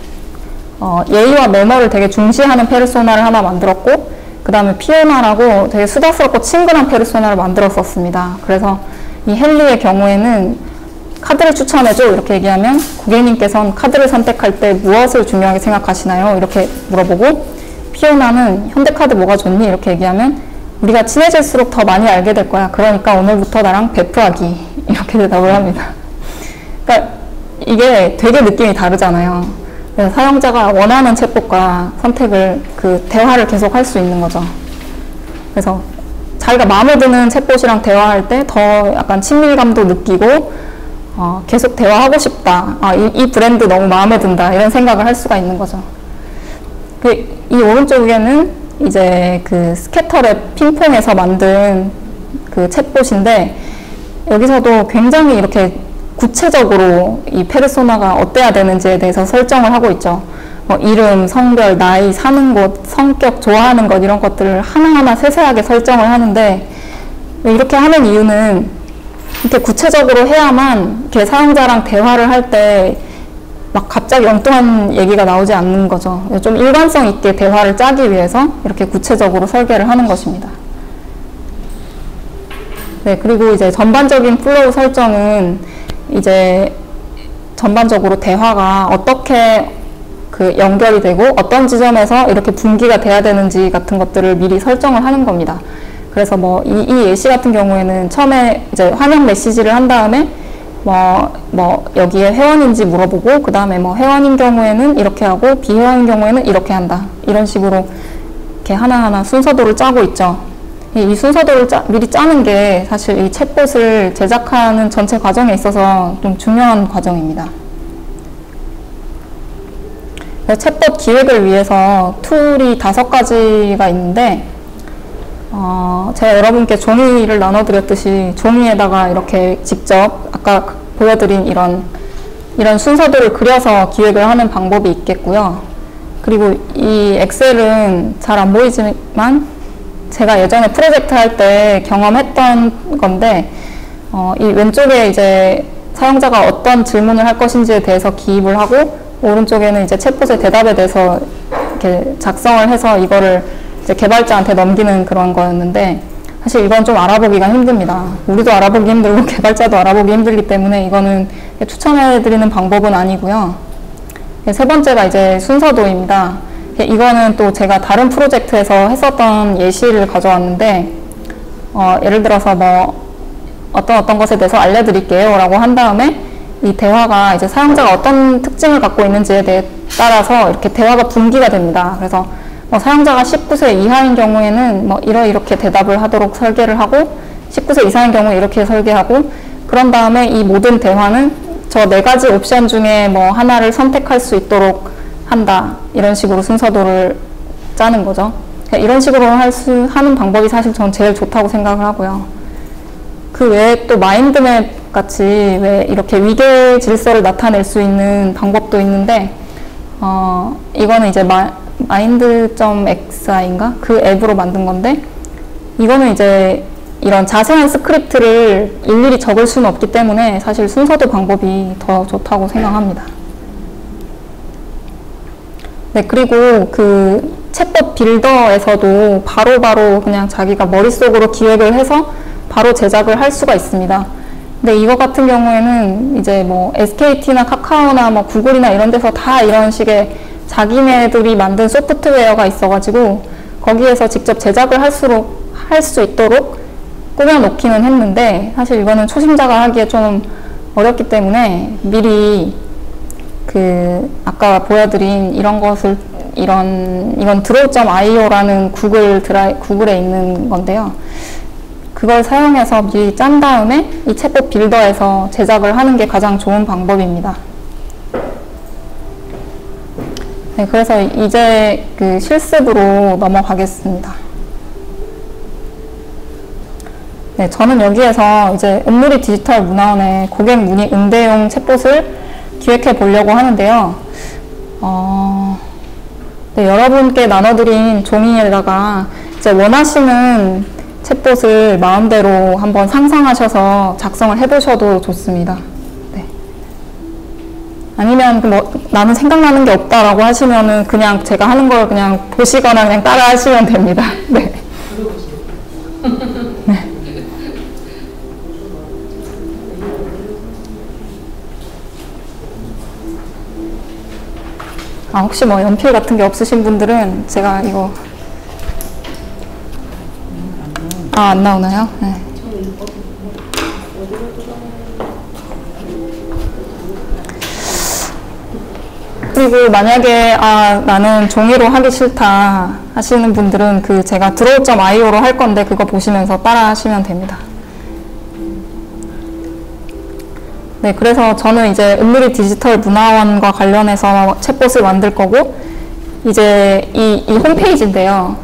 예의와 매너를 되게 중시하는 페르소나를 하나 만들었고, 그 다음에 피오나라고 되게 수다스럽고 친근한 페르소나를 만들었었습니다. 그래서 이 헨리의 경우에는 카드를 추천해줘 이렇게 얘기하면 고객님께서는 카드를 선택할 때 무엇을 중요하게 생각하시나요? 이렇게 물어보고, 피오나는 현대카드 뭐가 좋니? 이렇게 얘기하면 우리가 친해질수록 더 많이 알게 될 거야. 그러니까 오늘부터 나랑 베프하기. 이렇게 대답을 합니다. 그러니까 이게 되게 느낌이 다르잖아요. 그래서 사용자가 원하는 챗봇과 선택을, 대화를 계속 할 수 있는 거죠. 그래서 자기가 마음에 드는 챗봇이랑 대화할 때 더 약간 친밀감도 느끼고, 계속 대화하고 싶다. 이 브랜드 너무 마음에 든다. 이런 생각을 할 수가 있는 거죠. 이 오른쪽에는 이제 스캐터랩 핑퐁에서 만든 그 챗봇인데 여기서도 굉장히 이렇게 구체적으로 이 페르소나가 어때야 되는지에 대해서 설정을 하고 있죠. 이름, 성별, 나이, 사는 곳, 성격, 좋아하는 것 이런 것들을 하나하나 세세하게 설정을 하는데 이렇게 하는 이유는 이렇게 구체적으로 해야만 이렇게 사용자랑 대화를 할 때 막 갑자기 엉뚱한 얘기가 나오지 않는 거죠. 좀 일관성 있게 대화를 짜기 위해서 이렇게 구체적으로 설계를 하는 것입니다. 네, 그리고 이제 전반적인 플로우 설정은 이제 전반적으로 대화가 어떻게 그 연결이 되고 어떤 지점에서 이렇게 분기가 돼야 되는지 같은 것들을 미리 설정을 하는 겁니다. 그래서 뭐 이 예시 같은 경우에는 처음에 이제 환영 메시지를 한 다음에 여기에 회원인지 물어보고 그 다음에 뭐 회원인 경우에는 이렇게 하고 비회원인 경우에는 이렇게 한다. 이런 식으로 이렇게 하나하나 순서도를 짜고 있죠. 이 순서도를 미리 짜는 게 사실 이 챗봇을 제작하는 전체 과정에 있어서 좀 중요한 과정입니다. 챗봇 기획을 위해서 툴이 5가지가 있는데 제가 여러분께 종이를 나눠드렸듯이 종이에다가 이렇게 직접 아까 보여드린 이런 순서도를 그려서 기획을 하는 방법이 있겠고요. 그리고 이 엑셀은 잘 안 보이지만 제가 예전에 프로젝트 할 때 경험했던 건데 이 왼쪽에 이제 사용자가 어떤 질문을 할 것인지에 대해서 기입을 하고 오른쪽에는 이제 챗봇의 대답에 대해서 이렇게 작성을 해서 이거를 이제 개발자한테 넘기는 그런 거였는데 사실 이건 좀 알아보기가 힘듭니다. 우리도 알아보기 힘들고 개발자도 알아보기 힘들기 때문에 이거는 추천해드리는 방법은 아니고요. 세 번째가 이제 순서도입니다. 이거는 또 제가 다른 프로젝트에서 했었던 예시를 가져왔는데 예를 들어서 뭐 어떤 것에 대해서 알려드릴게요 라고 한 다음에 이 대화가 이제 사용자가 어떤 특징을 갖고 있는지에 따라서 이렇게 대화가 분기가 됩니다. 그래서 사용자가 19세 이하인 경우에는 이렇게 대답을 하도록 설계를 하고 19세 이상인 경우에 이렇게 설계하고 그런 다음에 이 모든 대화는 저 4가지 옵션 중에 하나를 선택할 수 있도록 한다. 이런 식으로 순서도를 짜는 거죠. 이런 식으로 하는 방법이 사실 전 제일 좋다고 생각을 하고요. 그 외에 또 마인드맵 같이 왜 이렇게 위계 질서를 나타낼 수 있는 방법도 있는데 이거는 이제 마인드.xi인가? 그 앱으로 만든 건데 이거는 이제 이런 자세한 스크립트를 일일이 적을 수는 없기 때문에 사실 순서도 방법이 더 좋다고 생각합니다. 네, 그리고 그 챗봇 빌더에서도 바로바로 그냥 자기가 머릿속으로 기획을 해서 바로 제작을 할 수가 있습니다. 근데 이거 같은 경우에는 이제 SKT나 카카오나 구글이나 이런 데서 다 이런 식의 자기네들이 만든 소프트웨어가 있어가지고 거기에서 직접 제작을 할 수 있도록 꾸며놓기는 했는데 사실 이거는 초심자가 하기에 좀 어렵기 때문에 미리 아까 보여드린 이건 드로우.io라는 구글에 있는 건데요. 그걸 사용해서 미리 짠 다음에 이 챗봇 빌더에서 제작을 하는 게 가장 좋은 방법입니다. 네, 그래서 이제 그 실습으로 넘어가겠습니다. 네, 저는 여기에서 이제 은누리 디지털 문화원의 고객 문의 응대용 챗봇을 기획해 보려고 하는데요. 네, 여러분께 나눠드린 종이에다가 이제 원하시는 챗봇을 마음대로 한번 상상하셔서 작성을 해보셔도 좋습니다. 네. 아니면 나는 생각나는 게 없다라고 하시면은 그냥 제가 하는 걸 그냥 보시거나 그냥 따라 하시면 됩니다. 네. 네. 혹시 연필 같은 게 없으신 분들은 제가 이거 안 나오나요? 네. 그리고 만약에 나는 종이로 하기 싫다 하시는 분들은 제가 드로우.io로 할 건데 그거 보시면서 따라 하시면 됩니다. 네, 그래서 저는 이제 은누리 디지털 문화원과 관련해서 챗봇을 만들 거고 이제 이 홈페이지인데요.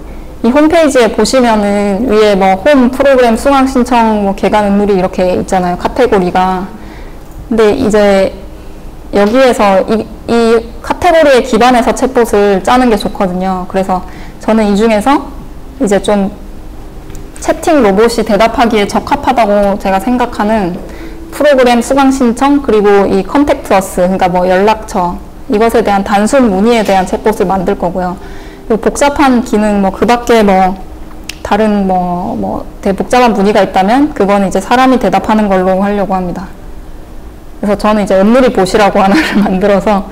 이 홈페이지에 보시면은 위에 뭐 홈 프로그램 수강 신청 뭐 개관 의무리 이렇게 있잖아요. 카테고리가. 근데 이제 여기에서 이 카테고리에 기반해서 챗봇을 짜는 게 좋거든요. 그래서 저는 이 중에서 이제 좀 채팅 로봇이 대답하기에 적합하다고 제가 생각하는 프로그램 수강 신청 그리고 이 컨택트 어스 그러니까 뭐 연락처 이것에 대한 단순 문의에 대한 챗봇을 만들 거고요. 복잡한 기능 뭐 그 밖에 뭐 다른 되게 복잡한 문의가 있다면 그건 이제 사람이 대답하는 걸로 하려고 합니다. 그래서 저는 이제 은무리 봇이라고 하나를 만들어서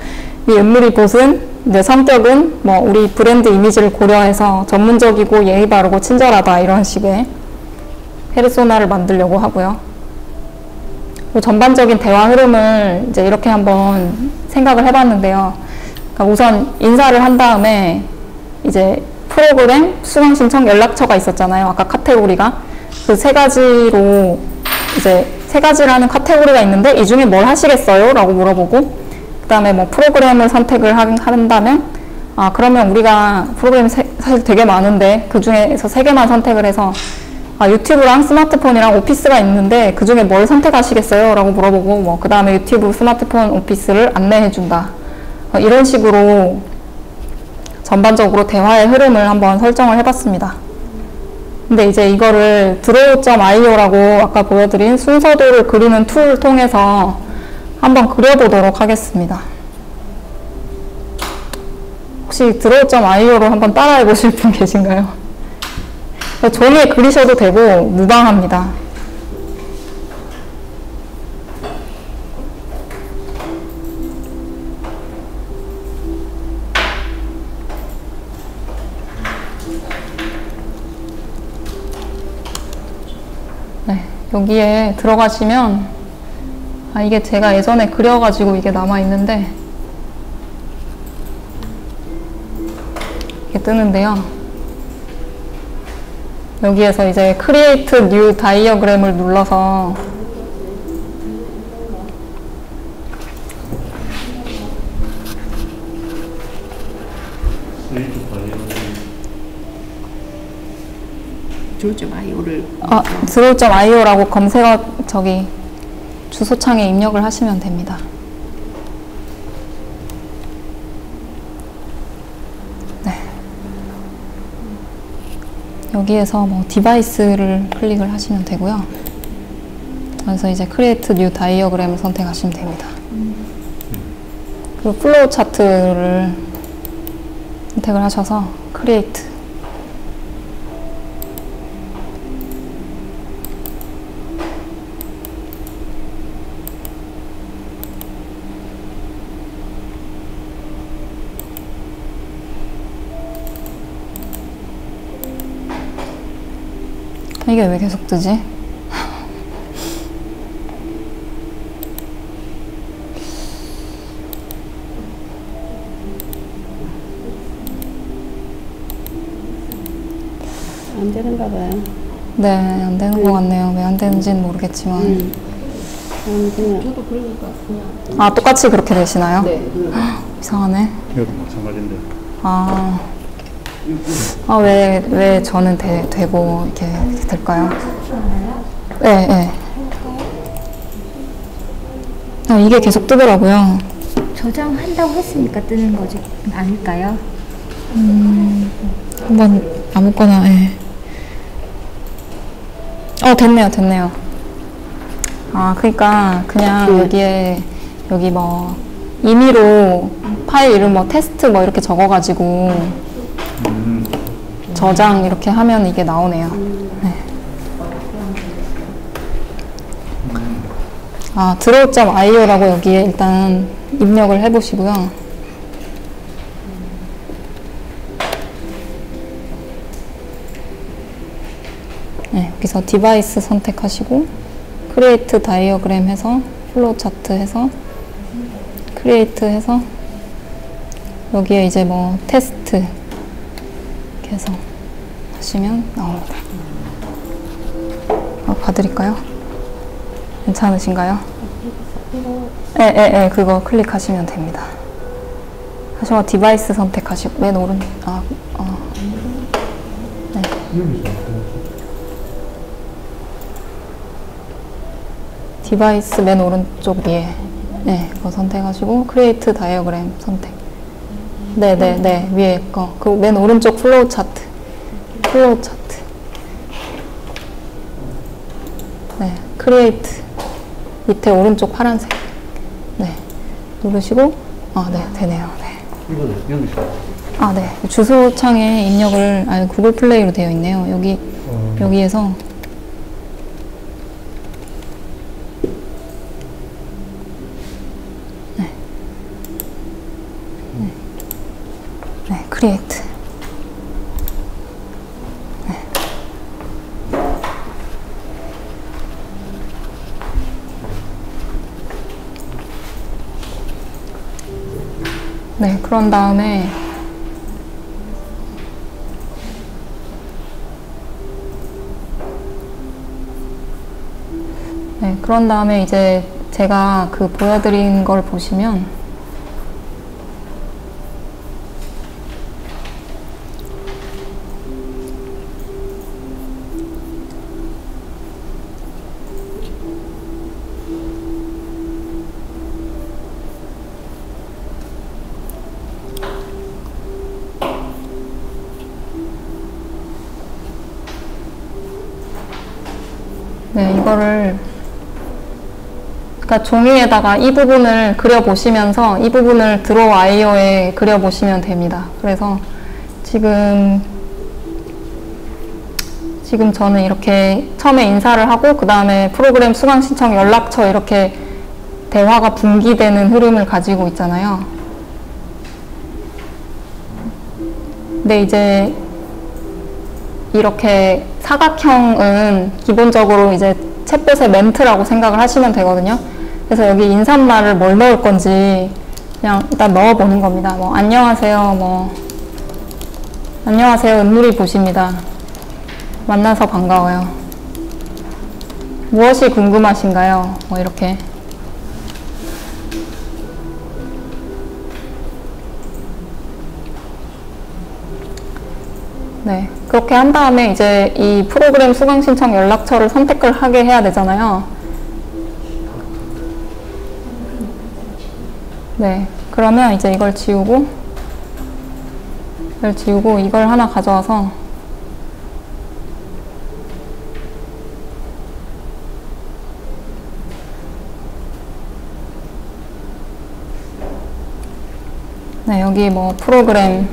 이 은무리 봇은 이제 성격은 뭐 우리 브랜드 이미지를 고려해서 전문적이고 예의 바르고 친절하다 이런 식의 페르소나를 만들려고 하고요. 전반적인 대화 흐름을 이제 이렇게 한번 생각을 해봤는데요. 그러니까 우선 인사를 한 다음에 이제 프로그램, 수강 신청, 연락처가 있었잖아요. 아까 카테고리가. 그 세 가지로 이제 세 가지라는 카테고리가 있는데 이 중에 뭘 하시겠어요? 라고 물어보고 그 다음에 뭐 프로그램을 선택을 한다면 그러면 우리가 프로그램이 사실 되게 많은데 그 중에서 3개만 선택을 해서 유튜브랑 스마트폰이랑 오피스가 있는데 그 중에 뭘 선택하시겠어요? 라고 물어보고 뭐 그 다음에 유튜브, 스마트폰, 오피스를 안내해 준다. 이런 식으로 전반적으로 대화의 흐름을 한번 설정을 해봤습니다. 근데 이제 이거를 draw.io라고 아까 보여드린 순서도를 그리는 툴을 통해서 한번 그려보도록 하겠습니다. 혹시 draw.io로 한번 따라해 보실 분 계신가요? 종이에 그리셔도 되고 무방합니다. 네, 여기에 들어가시면 이게 제가 예전에 그려가지고 이게 남아있는데 이게 뜨는데요. 여기에서 이제 Create New Diagram을 눌러서 draw.io라고 검색어 저기 주소창에 입력을 하시면 됩니다. 네. 여기에서 뭐 디바이스를 클릭을 하시면 되고요. 그래서 이제 Create New Diagram을 선택하시면 됩니다. 그리고 플로우 차트를 선택을 하셔서 Create 이게 왜 계속 뜨지? 안 되는가 봐요. 네, 안 되는 것 같네요. 왜 안 되는지는 모르겠지만. 저도 그러니까 그냥. 똑같이 그렇게 되시나요? 네. 이상하네. 이것도 마찬가지인데. 왜 저는 되고 이렇게 될까요? 네. 이게 계속 뜨더라고요. 저장한다고 했으니까 뜨는 거지 아닐까요? 한번 아무거나. 됐네요. 그러니까 그냥 여기 뭐 임의로 파일 이름 뭐 테스트 뭐 이렇게 적어가지고 저장 이렇게 하면 이게 나오네요. 네. draw.io라고 여기에 일단 입력을 해보시고요. 네, 여기서 디바이스 선택하시고 크리에이트 다이어그램 해서 플로우 차트 해서 크리에이트 해서 여기에 이제 뭐 테스트 이렇게 해서 하시면 나옵니다. 봐드릴까요? 괜찮으신가요? 네, 그거 클릭하시면 됩니다. 하시고 디바이스 선택하시고 맨 오른 디바이스 맨 오른쪽 위에 네, 그거 선택하시고 크리에이트 다이어그램 선택. 네네네 위에 거 그 맨 오른쪽 플로우 차트. 네 크리에이트 밑에 오른쪽 파란색 네 누르시고 네 되네요. 네. 이거는 여기서 네 주소 창에 입력을 구글 플레이로 되어 있네요. 여기에서 네, 크리에이트. 네, 그런 다음에 이제 제가 그 보여드린 걸 보시면 네, 이거를 그러니까 종이에다가 이 부분을 그려보시면서 이 부분을 드로우 아이어에 그려보시면 됩니다. 그래서 지금 저는 이렇게 처음에 인사를 하고 그 다음에 프로그램 수강 신청 연락처 이렇게 대화가 분기되는 흐름을 가지고 있잖아요. 근데 이제 이렇게 사각형은 기본적으로 이제 챗봇의 멘트라고 생각을 하시면 되거든요. 그래서 여기 인사말을 뭘 넣을 건지 그냥 일단 넣어보는 겁니다. 뭐 안녕하세요, 안녕하세요, 은누리 보십니다. 만나서 반가워요. 무엇이 궁금하신가요? 뭐 이렇게. 네, 그렇게 한 다음에 이제 이 프로그램 수강 신청 연락처를 선택을 하게 해야 되잖아요. 네, 그러면 이제 이걸 지우고 이걸 하나 가져와서 네, 여기 뭐 프로그램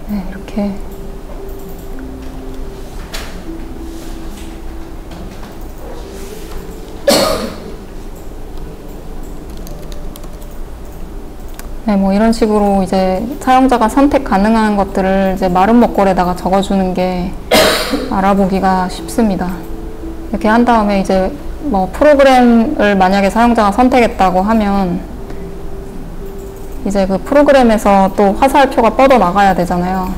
네, 이렇게 네, 뭐 이런 식으로 이제 사용자가 선택 가능한 것들을 이제 마른 목골에다가 적어주는 게 알아보기가 쉽습니다. 이렇게 한 다음에 이제 뭐 프로그램을 만약에 사용자가 선택했다고 하면 이제 그 프로그램에서 또 화살표가 뻗어 나가야 되잖아요.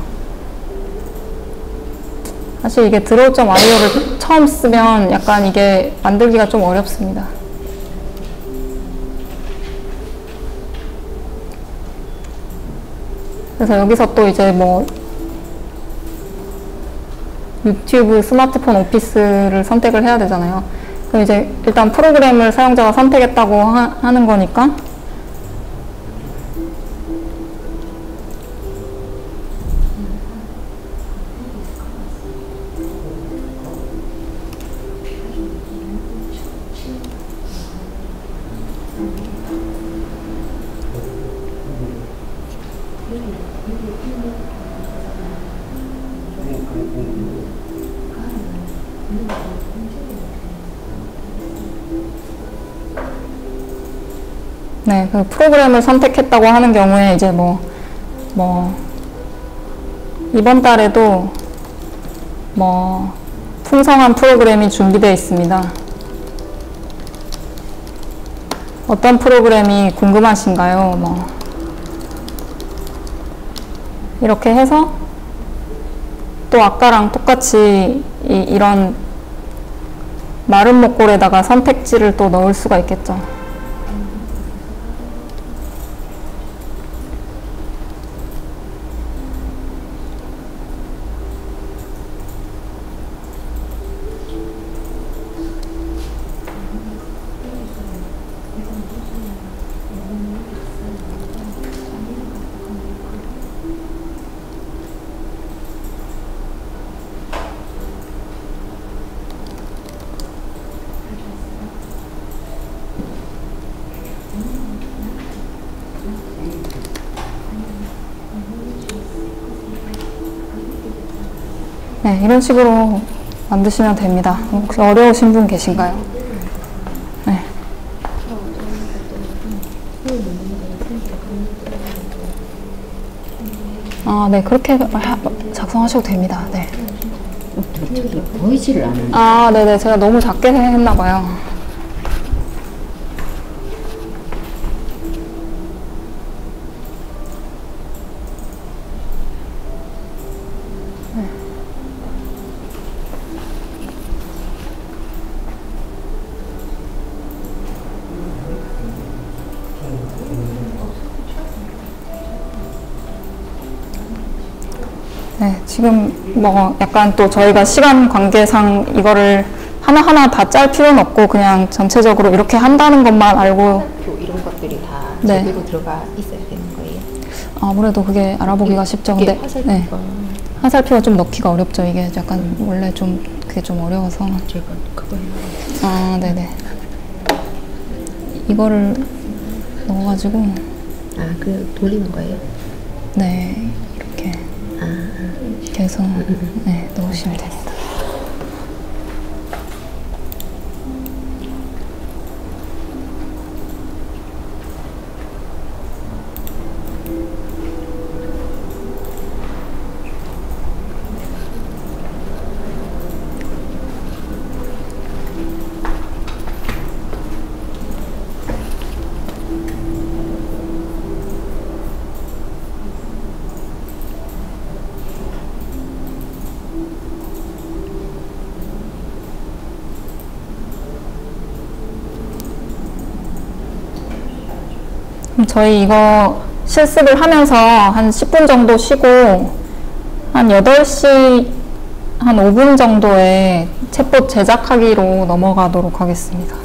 사실 이게 드로우.io를 처음 쓰면 약간 이게 만들기가 좀 어렵습니다. 그래서 여기서 또 이제 뭐 유튜브, 스마트폰, 오피스를 선택을 해야 되잖아요. 그럼 이제 일단 프로그램을 사용자가 선택했다고 하는 거니까 네, 그 프로그램을 선택했다고 하는 경우에 이제 이번 달에도 풍성한 프로그램이 준비되어 있습니다. 어떤 프로그램이 궁금하신가요? 이렇게 해서 또 아까랑 똑같이 이런 마른 목골에다가 선택지를 또 넣을 수가 있겠죠. 네, 이런 식으로 만드시면 됩니다. 혹시 어려우신 분 계신가요? 네. 네, 그렇게 작성하셔도 됩니다. 네. 보이지를 않아요. 네네, 제가 너무 작게 했나봐요. 네, 지금 약간 또 저희가 시간 관계상 이거를 하나하나 다 짤 필요는 없고 그냥 전체적으로 이렇게 한다는 것만 알고 이런 것들이 다 네. 제대로 들어가 있어야 되는 거예요. 아무래도 그게 알아보기가 쉽죠. 근데 화살표가 네, 화살표가 좀 넣기가 어렵죠. 이게 약간 원래 좀 그게 좀 어려워서. 제가 그거 해요. 네네. 이거를 넣어가지고 그 돌리는 거예요? 네, 이렇게 이렇게 해서 네, 넣으시면 됩니다. 저희 이거 실습을 하면서 한 10분 정도 쉬고 한 8시 한 5분 정도에 챗봇 제작하기로 넘어가도록 하겠습니다.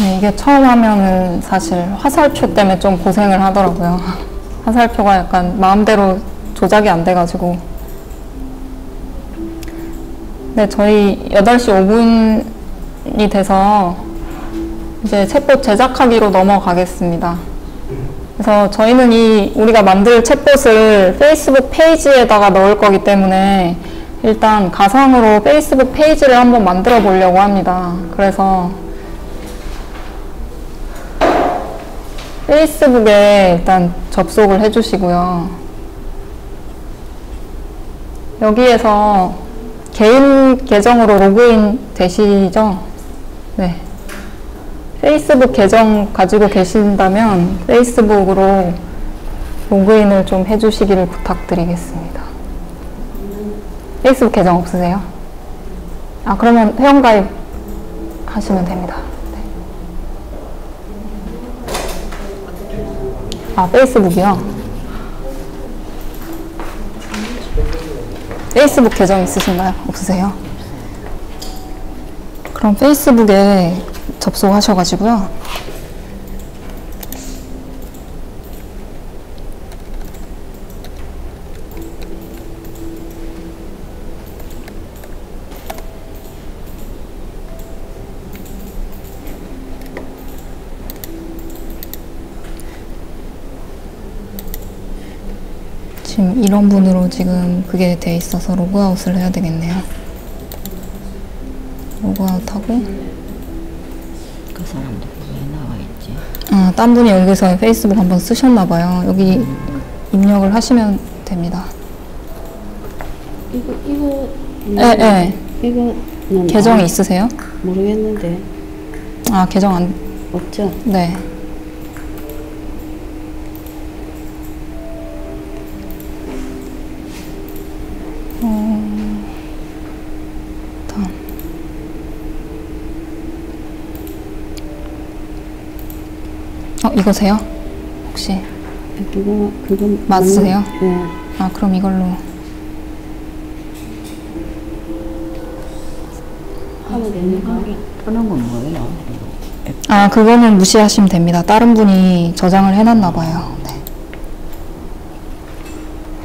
네, 이게 처음 하면은 사실 화살표 때문에 좀 고생을 하더라고요. 화살표가 약간 마음대로 조작이 안 돼가지고. 네, 저희 8시 5분이 돼서 이제 챗봇 제작하기로 넘어가겠습니다. 그래서 저희는 우리가 만들 챗봇을 페이스북 페이지에다가 넣을 거기 때문에 일단 가상으로 페이스북 페이지를 한번 만들어 보려고 합니다. 그래서 페이스북에 일단 접속을 해주시고요. 여기에서 개인 계정으로 로그인 되시죠? 네. 페이스북 계정 가지고 계신다면 페이스북으로 로그인을 좀 해주시기를 부탁드리겠습니다. 페이스북 계정 없으세요? 아, 그러면 회원가입 하시면 됩니다. 네. 아, 페이스북이요? 페이스북 계정 있으신가요? 없으세요? 그럼 페이스북에 접속하셔가지고요. 지금 이런 분으로 지금 그게 돼 있어서 로그아웃을 해야 되겠네요. 로그아웃하고. 그 사람도 왜 나와 있지? 아, 딴 분이 여기서 페이스북 한번 쓰셨나봐요. 여기 입력을 하시면 됩니다. 이거 네. 이거는 계정이 있으세요? 모르겠는데 아, 계정 안, 없죠? 네. 이거세요? 혹시? 그거 맞으세요? 네. 아, 그럼 이걸로. 하면 됩니까? 뜨는 건 뭐예요? 아, 그거는 무시하시면 됩니다. 다른 분이 저장을 해놨나봐요. 네.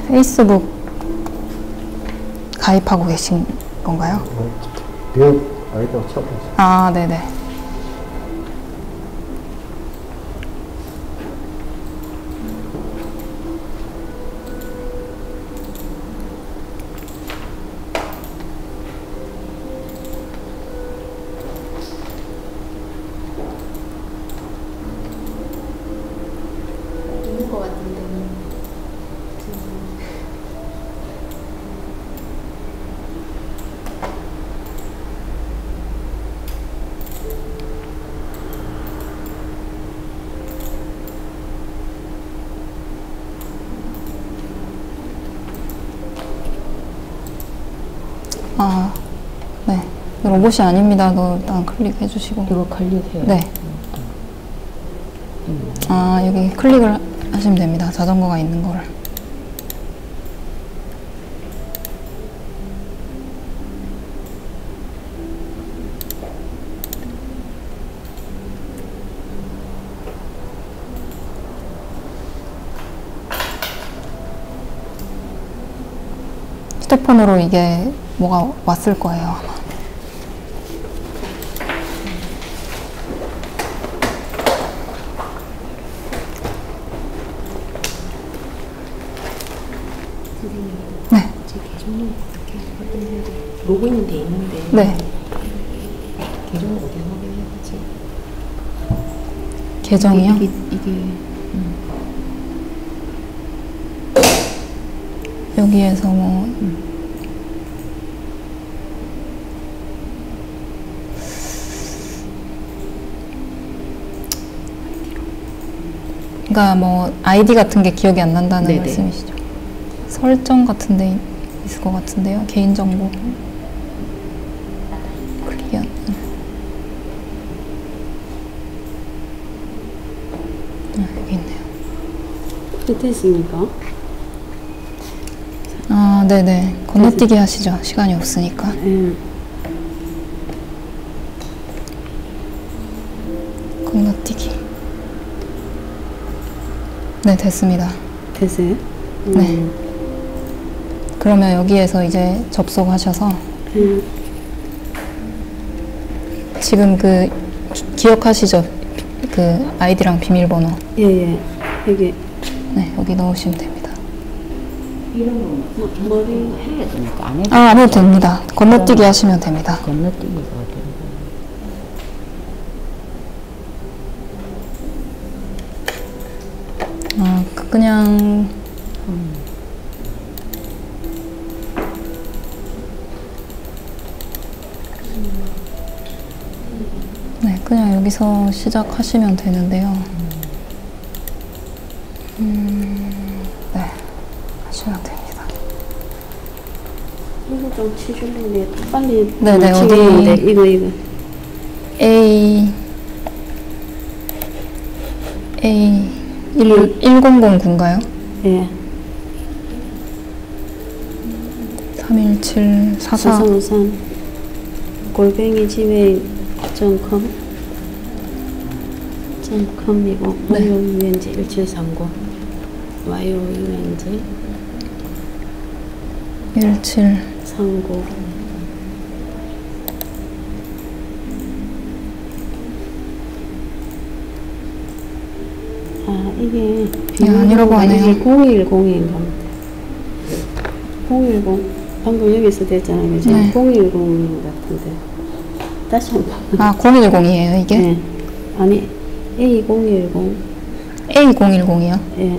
페이스북 가입하고 계신 건가요? 비어 아이디어 찾고 아, 네네. 있는 것 같은데. 아, 네. 로봇이 아닙니다. 너 일단 클릭해 주시고. 이거 클릭해요. 네. 아, 여기 클릭을 하시면 됩니다. 자전거가 있는 거를. 휴대폰으로 이게 뭐가 왔을 거예요, 아마. 네. 제 계정은 어떻게 확인해야 돼? 로그인은 돼 있는데. 네. 계정은 어디 확인해야 되지? 계정이요? 이게 여기에서 뭐 그러니까 뭐 아이디 같은 게 기억이 안 난다는 네네. 말씀이시죠? 설정 같은 데 있을 것 같은데요. 개인정보. 클릭이 안 여기 있네요. 밑에 있습니까? 아, 네네. 건너뛰기 하시죠. 시간이 없으니까. 네. 네, 됐습니다. 됐어요? 네. 그러면 여기에서 이제 접속하셔서 지금 그 기억하시죠? 그 아이디랑 비밀번호. 예. 여기 네, 여기 넣으시면 됩니다. 머리 해야 되니까 안 해도 아, 안 해도 됩니다. 건너뛰기 하시면 됩니다. 건너뛰기가 어떻게 그냥 네, 그냥 여기서 시작하시면 되는데요. 네, 하시면 됩니다. 이거 좀 치줄래? 빨리 네네, 치겠는데, 어디- 이거 A 1009인가요? 예. 317 44 사성우선 골뱅이 gmail.com .com이고 네. YOUNG 1739 YOUNG 17 39 아 이게 아니라고 하네요. 이게 010인가 보다. 010 방금 여기서 됐잖아요, 그죠? 네. 010 같은데 다시 한번. 아, 010이에요, 이게? 네. 아니 A010 A010이요? 예.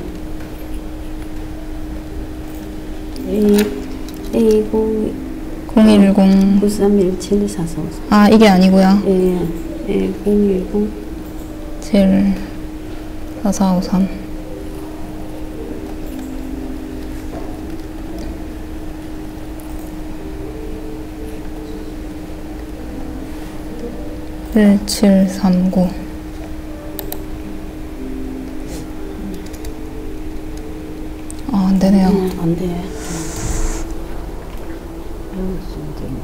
A0 010 931744 아, 이게 아니고요. 예. 010 7 4453 1739 아, 안 되네요. 안 돼.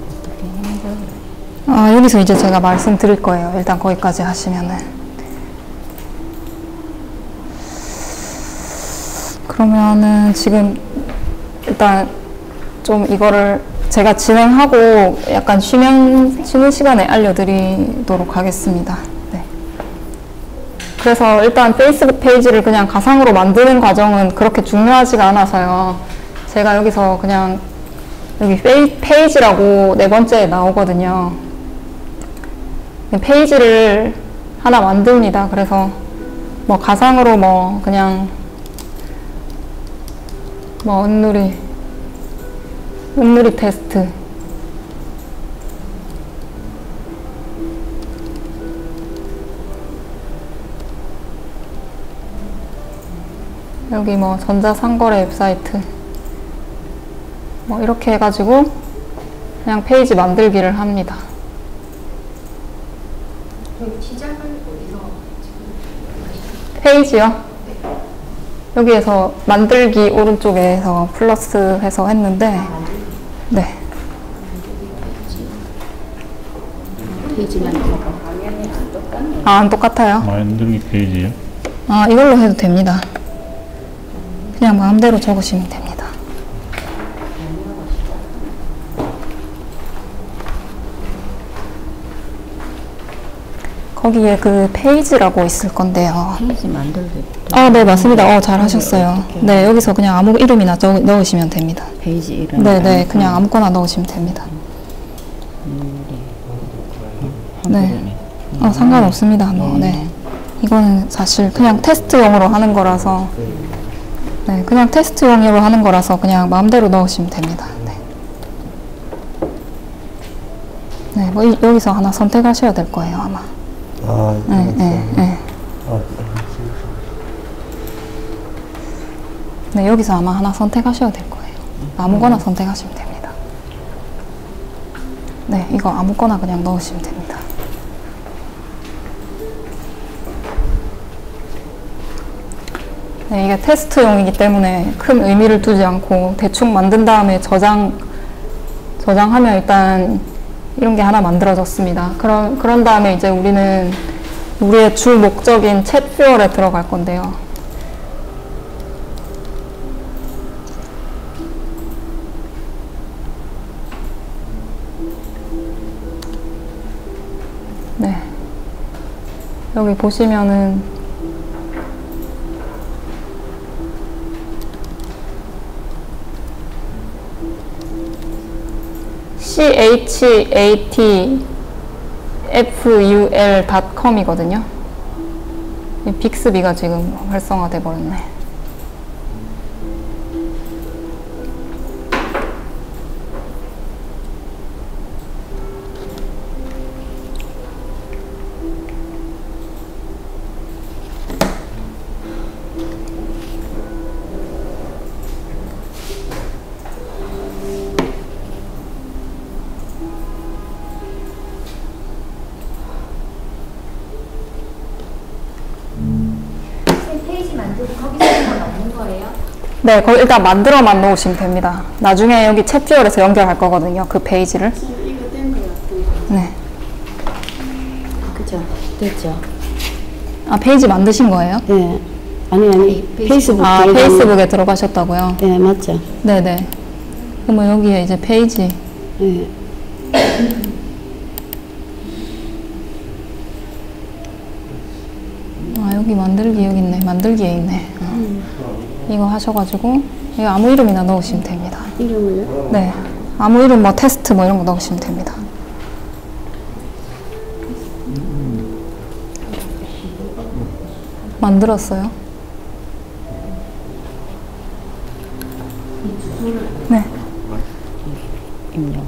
어떻게 하는 거야? 아, 여기서 이제 제가 말씀드릴 거예요. 일단 거기까지 하시면은. 그러면은 지금 일단 좀 이거를 제가 진행하고 약간 쉬는 시간에 알려드리도록 하겠습니다. 네. 그래서 일단 페이스북 페이지를 그냥 가상으로 만드는 과정은 그렇게 중요하지가 않아서요. 제가 여기서 그냥 여기 페이지라고 네 번째에 나오거든요. 페이지를 하나 만듭니다. 그래서 뭐 가상으로 뭐 그냥 뭐 온누리 테스트 여기 뭐 전자상거래 웹사이트 뭐 이렇게 해가지고 그냥 페이지 만들기를 합니다. 시작은 어디서? 페이지요? 여기에서 만들기 오른쪽에서 플러스 해서 했는데 네. 페이지만 아, 안 똑같아요? 만들기 페이지요? 아, 이걸로 해도 됩니다. 그냥 마음대로 적으시면 됩니다. 거기에 그 페이지라고 있을 건데요. 페이지 만들기. 아, 네, 맞습니다. 잘 하셨어요. 네, 여기서 그냥 아무 이름이나 넣으시면 됩니다. 페이지 이름. 네, 네, 그냥 아무거나 넣으시면 됩니다. 네. 상관없습니다. 뭐, 네. 이거는 사실 그냥 테스트용으로 하는 거라서, 네, 그냥 테스트용으로 하는 거라서 그냥 마음대로 넣으시면 됩니다. 네. 네, 뭐, 여기서 하나 선택하셔야 될 거예요, 아마. 아, 네, 네, 네. 아, 네, 여기서 아마 하나 선택하셔야 될 거예요. 아무거나 선택하시면 됩니다. 네, 이거 아무거나 그냥 넣으시면 됩니다. 네, 이게 테스트용이기 때문에 큰 의미를 두지 않고 대충 만든 다음에 저장하면 일단 이런 게 하나 만들어졌습니다. 그런 다음에 이제 우리는 우리의 주 목적인 챗 퓨얼에 들어갈 건데요. 여기 보시면은 chatful.com이거든요. 빅스비가 지금 활성화돼 버렸네. 페이지 만들고 거기서 건 없는 거예요? 네, 거기 일단 만들어만 놓으시면 됩니다. 나중에 여기 챗듀얼에서 연결할 거거든요. 그 페이지를. 이거 된 거 같은데. 네. 그죠? 됐죠? 아, 페이지 만드신 거예요? 네. 아니, 페이스북. 아, 페이스북에 들어가셨다고요? 네, 맞죠? 네네. 그러면 여기에 이제 페이지. 네. 아, 여기 만들기 여기 있네. 만들기에 있네. 이거 하셔가지고, 이거 아무 이름이나 넣으시면 됩니다. 이름을요? 네. 아무 이름 뭐 테스트 뭐 이런 거 넣으시면 됩니다. 만들었어요? 네. 입력.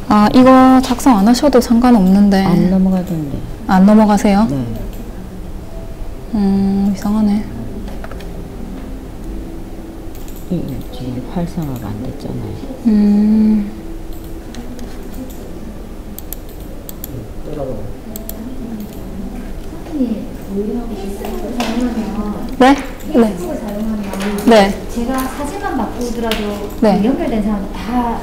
아, 이거 작성 안 하셔도 상관없는데. 안 넘어가던데. 안 넘어가세요? 네. 이상하네. 지금 활성화가 안 됐잖아요. 네? 네. 네. 제가 사진만 바꾸더라도 네. 연결된 사람은 다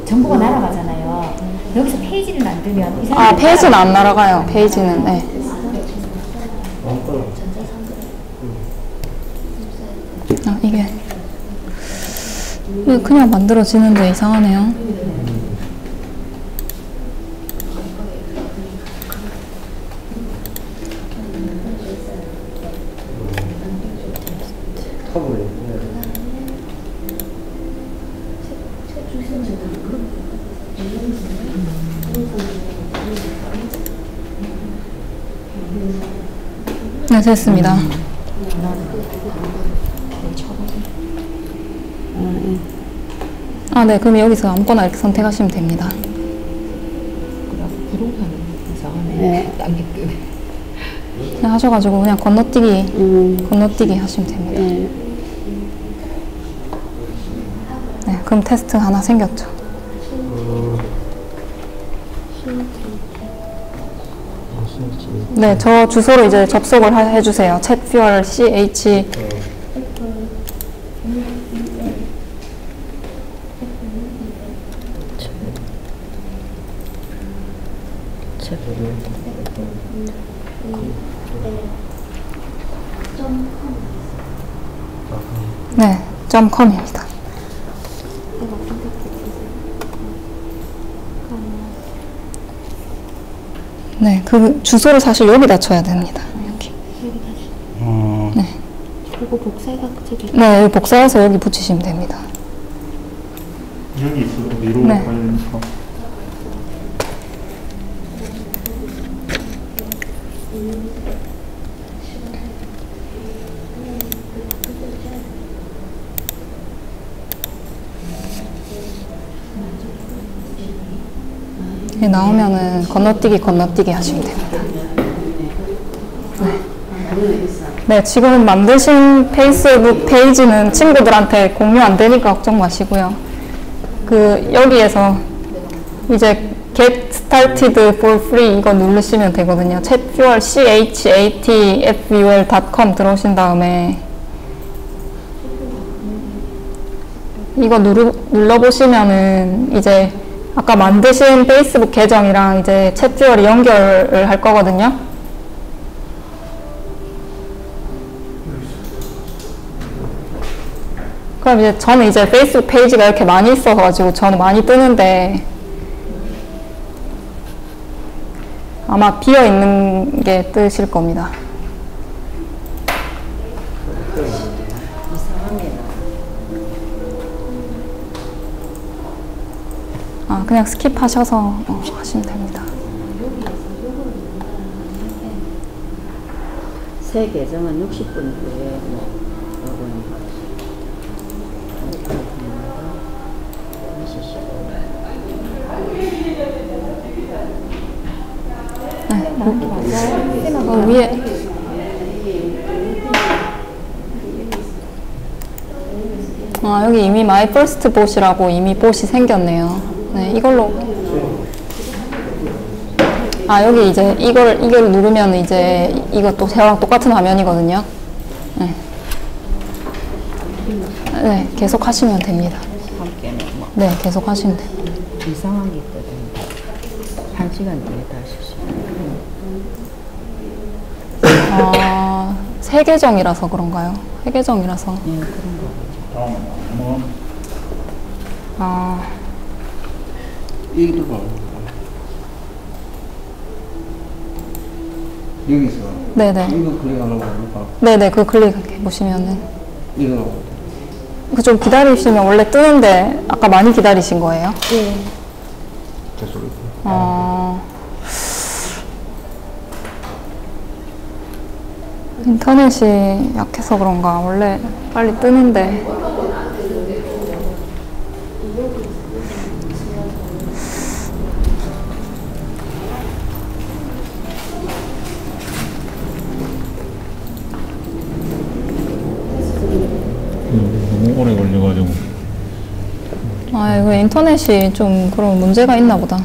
정보가 날아가잖아요. 여기서 페이지를 만들면 이 아, 사람이 페이지는 안 날아가요. 페이지는. 네. 아, 이게 그냥 만들어지는데 이상하네요. 네, 됐습니다. 아, 네. 그럼 여기서 아무거나 이렇게 선택하시면 됩니다. 부동산은 이상하네. 네. 땅기급. 그냥 하셔가지고 그냥 건너뛰기 하시면 됩니다. 네. 네, 그럼 테스트 하나 생겼죠. 네, 저 주소로 이제 접속을 해주세요. chatfuel ch 네, .com입니다. 네, 그 주소를 사실 여기다 쳐야 됩니다. 여기. 네. 그리고 복사해가 저기. 네, 여기 복사해서 여기 붙이시면 됩니다. 여기 있어. 위로 네. 관련해서. 네, 나오면은 건너뛰기 하시면 됩니다. 네. 네, 지금 만드신 페이스북 페이지는 친구들한테 공유 안 되니까 걱정 마시고요. 그 여기에서 이제 Get Started for Free 이거 누르시면 되거든요. chatfuel chatfuel.com 들어오신 다음에 이거 눌러보시면은 이제 아까 만드신 페이스북 계정이랑 이제 챗듀얼이 연결을 할 거거든요. 그럼 이제 저는 이제 페이스북 페이지가 이렇게 많이 있어가지고 저는 많이 뜨는데 아마 비어 있는 게 뜨실 겁니다. 아, 그냥 스킵하셔서 하시면 됩니다. 새 계정은 60분 후에 로그인. 위에 여기 이미 마이 퍼스트 봇이라고 이미 봇이 생겼네요. 네, 이걸로 여기 이제 이걸 누르면 이제 이것도 저랑 똑같은 화면이거든요. 네. 네, 계속 하시면 됩니다. 네, 계속 하시면 돼요. 이상한 게 있거든요. 1시간 뒤에 다시 새 계정이라서 그런가요? 새 계정이라서. 예, 그런 거. 여기도 봐. 여기서. 네네. 이거 클릭하는 거니까. 네네, 그거 클릭해 보시면은. 이거. 그 좀 기다리시면 원래 뜨는데 아까 많이 기다리신 거예요? 네. 계속. 인터넷이 약해서 그런가 원래 빨리 뜨는데. 너무 오래 걸려가지고. 이거 인터넷이 좀 그런 문제가 있나 보다.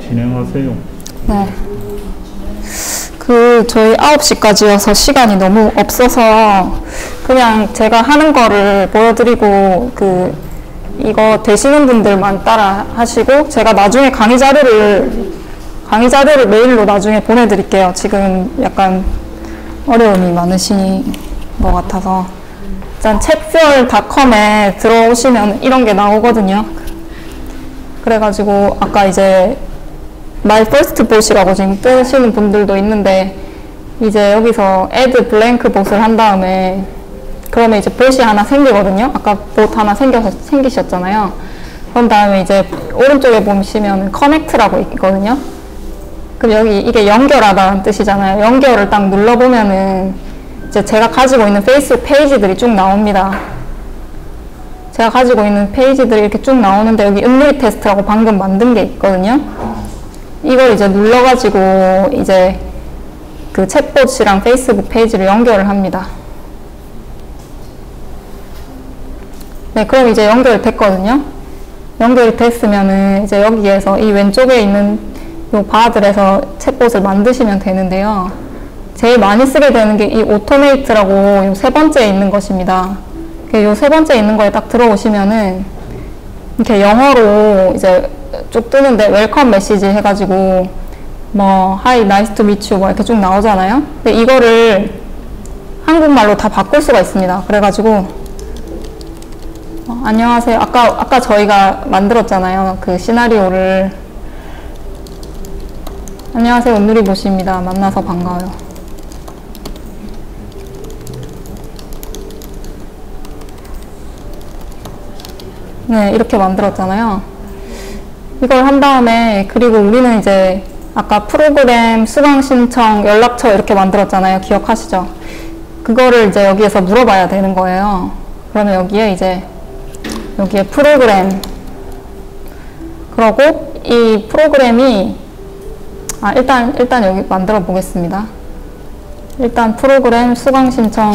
진행하세요. 네. 저희 9시까지여서 시간이 너무 없어서 그냥 제가 하는 거를 보여드리고 이거 되시는 분들만 따라 하시고 제가 나중에 강의 자료를 메일로 나중에 보내드릴게요. 지금 약간 어려움이 많으신 것 같아서. 일단 책퓨얼.com에 들어오시면 이런 게 나오거든요. 그래가지고 아까 이제 My First Bot이라고 지금 뜨시는 분들도 있는데 이제 여기서 add blank bot을 한 다음에 그러면 이제 bot이 하나 생기거든요. 아까 bot 하나 생기셨잖아요. 그런 다음에 이제 오른쪽에 보시면 connect라고 있거든요. 그럼 여기 이게 연결하다는 뜻이잖아요. 연결을 딱 눌러보면은 이제 제가 가지고 있는 페이스북 페이지들이 쭉 나옵니다. 제가 가지고 있는 페이지들이 이렇게 쭉 나오는데 여기 은밀 테스트라고 방금 만든 게 있거든요. 이걸 이제 눌러가지고 이제 그 챗봇이랑 페이스북 페이지를 연결을 합니다. 네, 그럼 이제 연결이 됐거든요. 연결이 됐으면은 이제 여기에서 이 왼쪽에 있는 요 바들에서 챗봇을 만드시면 되는데요. 제일 많이 쓰게 되는 게 이 오토메이트라고 요 세 번째에 있는 것입니다. 요 세 번째 있는 거에 딱 들어오시면은 이렇게 영어로 이제 쭉 뜨는데 웰컴 메시지 해가지고 뭐 Hi, nice to meet you 뭐 이렇게 쭉 나오잖아요. 근데 이거를 한국말로 다 바꿀 수가 있습니다. 그래가지고 안녕하세요. 아까 저희가 만들었잖아요. 그 시나리오를 안녕하세요. 온누리 보시입니다. 만나서 반가워요. 네, 이렇게 만들었잖아요. 이걸 한 다음에 그리고 우리는 이제 아까 프로그램, 수강 신청, 연락처 이렇게 만들었잖아요. 기억하시죠? 그거를 이제 여기에서 물어봐야 되는 거예요. 그러면 여기에 프로그램 그러고 이 프로그램이 일단 여기 만들어 보겠습니다. 일단 프로그램, 수강 신청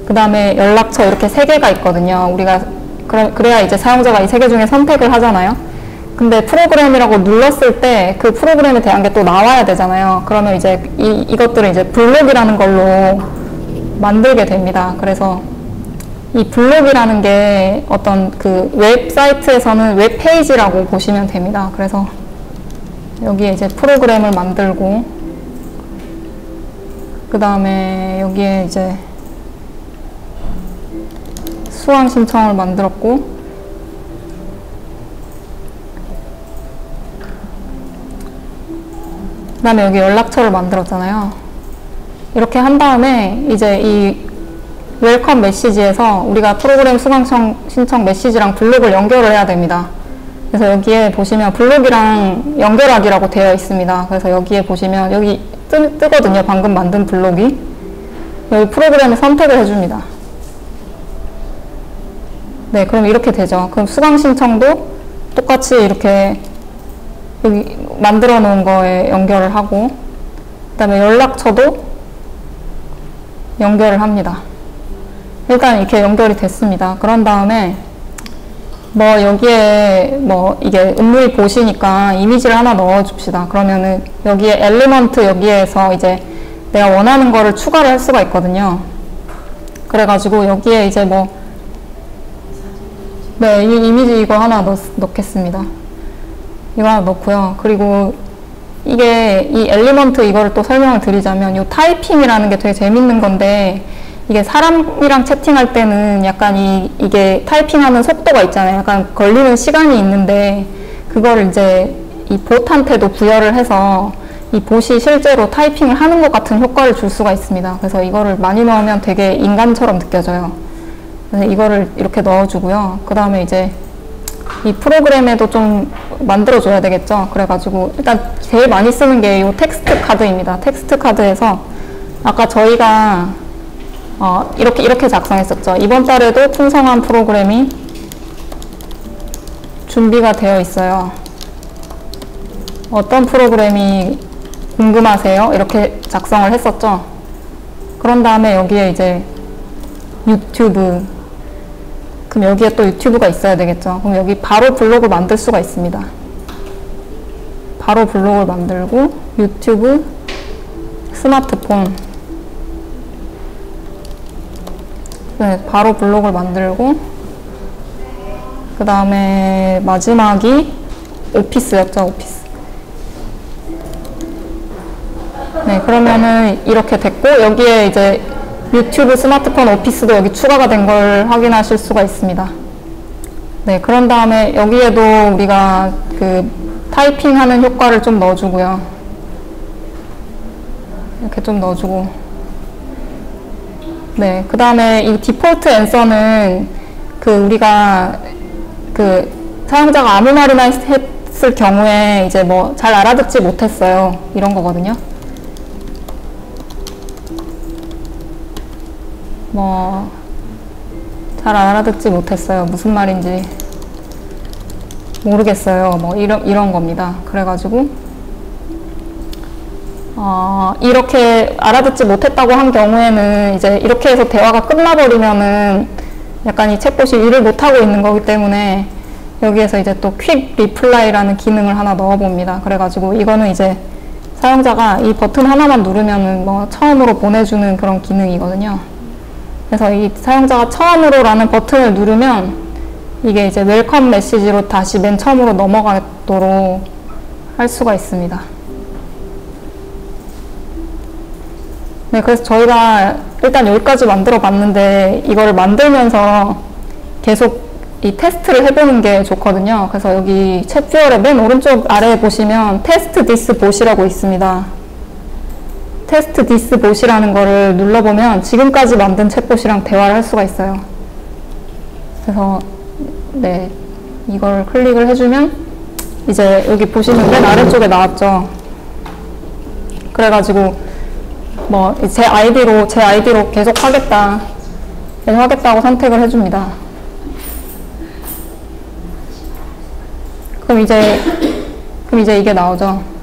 그 다음에 연락처 이렇게 3개가 있거든요. 우리가 그래야 이제 사용자가 이 3개 중에 선택을 하잖아요. 근데 프로그램이라고 눌렀을 때 그 프로그램에 대한 게 또 나와야 되잖아요. 그러면 이제 이것들을 이제 블록이라는 걸로 만들게 됩니다. 그래서 이 블록이라는 게 어떤 그 웹사이트에서는 웹페이지라고 보시면 됩니다. 그래서 여기에 이제 프로그램을 만들고, 그 다음에 여기에 이제 수강 신청을 만들었고, 그 다음에 여기 연락처를 만들었잖아요. 이렇게 한 다음에 이제 이 웰컴 메시지에서 우리가 프로그램 수강 신청 메시지랑 블록을 연결을 해야 됩니다. 그래서 여기에 보시면 블록이랑 연결하기라고 되어 있습니다. 그래서 여기에 보시면 여기 뜨거든요. 방금 만든 블록이. 여기 프로그램을 선택을 해줍니다. 네, 그럼 이렇게 되죠. 그럼 수강 신청도 똑같이 이렇게 여기 만들어 놓은 거에 연결을 하고, 그 다음에 연락처도 연결을 합니다. 일단 이렇게 연결이 됐습니다. 그런 다음에 뭐 여기에 뭐 이게 은물이 보시니까 이미지를 하나 넣어 줍시다. 그러면은 여기에 엘리먼트 여기에서 이제 내가 원하는 거를 추가를 할 수가 있거든요. 그래가지고 여기에 이제 뭐 네, 이 이미지 이거 하나 넣겠습니다. 이거 하나 넣고요. 그리고 이게 이 엘리먼트 이거를 또 설명을 드리자면 이 타이핑이라는 게 되게 재밌는 건데, 이게 사람이랑 채팅할 때는 약간 이게 타이핑하는 속도가 있잖아요. 약간 걸리는 시간이 있는데, 그거를 이제 이 봇한테도 부여를 해서 이 봇이 실제로 타이핑을 하는 것 같은 효과를 줄 수가 있습니다. 그래서 이거를 많이 넣으면 되게 인간처럼 느껴져요. 그래서 이거를 이렇게 넣어주고요. 그 다음에 이제 이 프로그램에도 좀 만들어줘야 되겠죠. 그래가지고 일단 제일 많이 쓰는 게 이 텍스트 카드입니다. 텍스트 카드에서 아까 저희가 이렇게 작성했었죠. 이번 달에도 풍성한 프로그램이 준비가 되어 있어요. 어떤 프로그램이 궁금하세요? 이렇게 작성을 했었죠. 그런 다음에 여기에 이제 유튜브, 그럼 여기에 또 유튜브가 있어야 되겠죠. 그럼 여기 바로 블록을 만들 수가 있습니다. 바로 블록을 만들고, 유튜브, 스마트폰, 네, 바로 블록을 만들고, 그 다음에 마지막이 오피스였죠. 오피스. 네, 그러면은 이렇게 됐고, 여기에 이제 유튜브, 스마트폰, 오피스도 여기 추가가 된 걸 확인하실 수가 있습니다. 네, 그런 다음에 여기에도 우리가 그 타이핑하는 효과를 좀 넣어주고요. 이렇게 좀 넣어주고. 네, 그 다음에 이 디폴트 앤서는 그 우리가 그 사용자가 아무 말이나 했을 경우에 이제 뭐 잘 알아듣지 못했어요. 이런 거거든요. 뭐 잘 알아듣지 못했어요. 무슨 말인지 모르겠어요. 뭐 이런 겁니다. 그래가지고 이렇게 알아듣지 못했다고 한 경우에는 이제 이렇게 해서 대화가 끝나버리면은 약간 이 챗봇이 일을 못하고 있는 거기 때문에 여기에서 이제 또 퀵 리플라이라는 기능을 하나 넣어봅니다. 그래가지고 이거는 이제 사용자가 이 버튼 하나만 누르면은 뭐 처음으로 보내주는 그런 기능이거든요. 그래서 이 사용자가 처음으로라는 버튼을 누르면 이게 이제 웰컴 메시지로 다시 맨 처음으로 넘어가도록 할 수가 있습니다. 네, 그래서 저희가 일단 여기까지 만들어 봤는데 이거를 만들면서 계속 이 테스트를 해보는 게 좋거든요. 그래서 여기 챗 뷰어의 맨 오른쪽 아래에 보시면 테스트 디스 봇이라고 있습니다. 테스트 디스 봇이라는 거를 눌러보면 지금까지 만든 챗봇이랑 대화를 할 수가 있어요. 그래서 네, 이걸 클릭을 해주면 이제 여기 보시면 맨 아래쪽에 나왔죠. 그래가지고 뭐 제 아이디로 계속 하겠다고 선택을 해줍니다. 그럼 이제 이게 나오죠.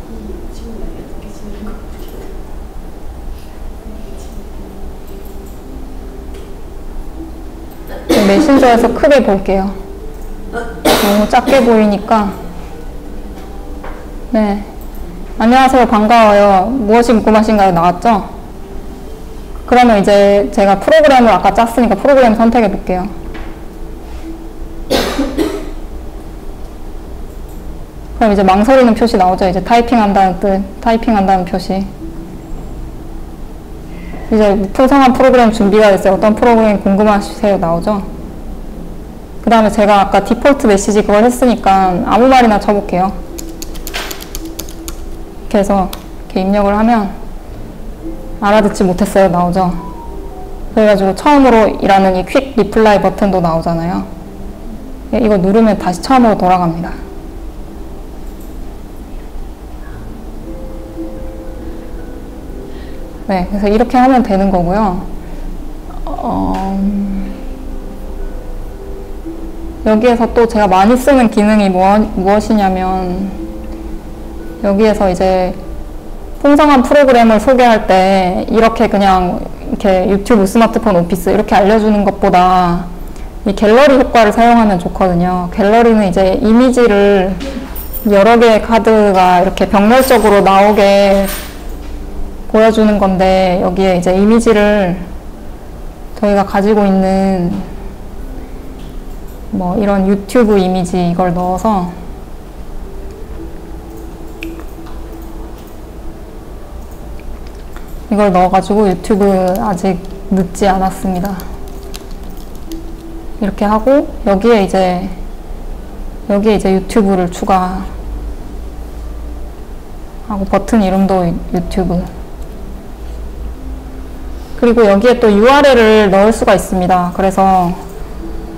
메신저에서 크게 볼게요. 너무 작게 보이니까. 네. 안녕하세요. 반가워요. 무엇이 궁금하신가요? 나왔죠? 그러면 이제 제가 프로그램을 아까 짰으니까 프로그램 선택해 볼게요. 그럼 이제 망설이는 표시 나오죠. 이제 타이핑한다는 뜻, 타이핑한다는 표시. 이제 풍성한 프로그램 준비가 됐어요. 어떤 프로그램 궁금하세요? 나오죠. 그 다음에 제가 아까 디폴트 메시지 그걸 했으니까 아무 말이나 쳐볼게요. 이렇게 해서 이렇게 입력을 하면 알아듣지 못했어요. 나오죠. 그래가지고 처음으로 일하는 이 퀵 리플라이 버튼도 나오잖아요. 이거 누르면 다시 처음으로 돌아갑니다. 네, 그래서 이렇게 하면 되는 거고요. 여기에서 또 제가 많이 쓰는 기능이 무엇이냐면, 여기에서 이제 풍성한 프로그램을 소개할 때 이렇게 그냥 이렇게 유튜브, 스마트폰, 오피스 이렇게 알려주는 것보다 이 갤러리 효과를 사용하면 좋거든요. 갤러리는 이제 이미지를 여러 개의 카드가 이렇게 병렬적으로 나오게 보여주는 건데, 여기에 이제 이미지를 저희가 가지고 있는 뭐 이런 유튜브 이미지 이걸 넣어서 이걸 넣어가지고 유튜브 아직 늦지 않았습니다. 이렇게 하고 여기에 이제 유튜브를 추가하고 버튼 이름도 유튜브. 그리고 여기에 또 URL을 넣을 수가 있습니다. 그래서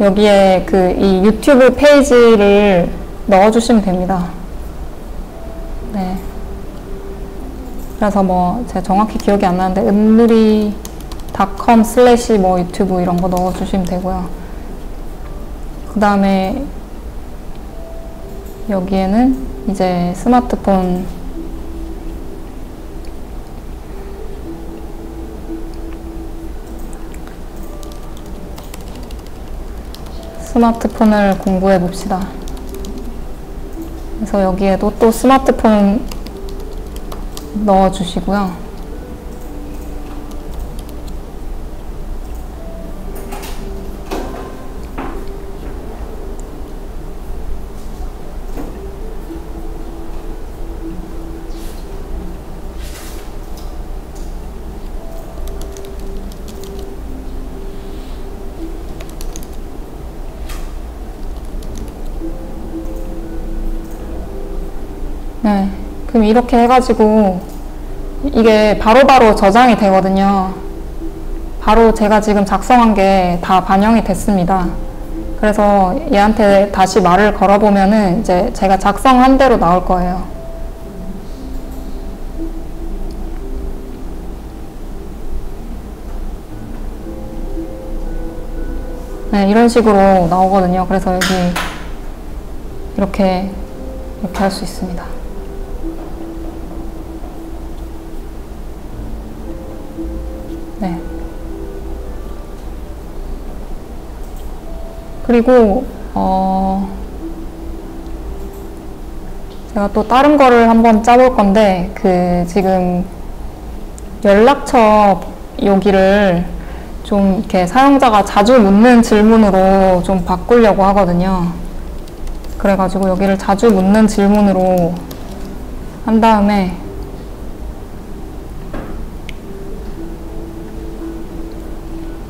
여기에 이 유튜브 페이지를 넣어주시면 됩니다. 네. 그래서 뭐 제가 정확히 기억이 안 나는데 은누리.com/ 뭐 유튜브 이런 거 넣어주시면 되고요. 그 다음에 여기에는 이제 스마트폰을 공부해 봅시다. 그래서 여기에도 또 스마트폰 넣어주시고요. 네, 그럼 이렇게 해가지고 이게 바로바로 저장이 되거든요. 바로 제가 지금 작성한 게 다 반영이 됐습니다. 그래서 얘한테 다시 말을 걸어보면은 이제 제가 작성한 대로 나올 거예요. 네, 이런 식으로 나오거든요. 그래서 여기 이렇게 할 수 있습니다. 네. 그리고 제가 또 다른 거를 한번 짜볼 건데, 지금 연락처 여기를 좀 이렇게 사용자가 자주 묻는 질문으로 좀 바꾸려고 하거든요. 그래가지고 여기를 자주 묻는 질문으로 한 다음에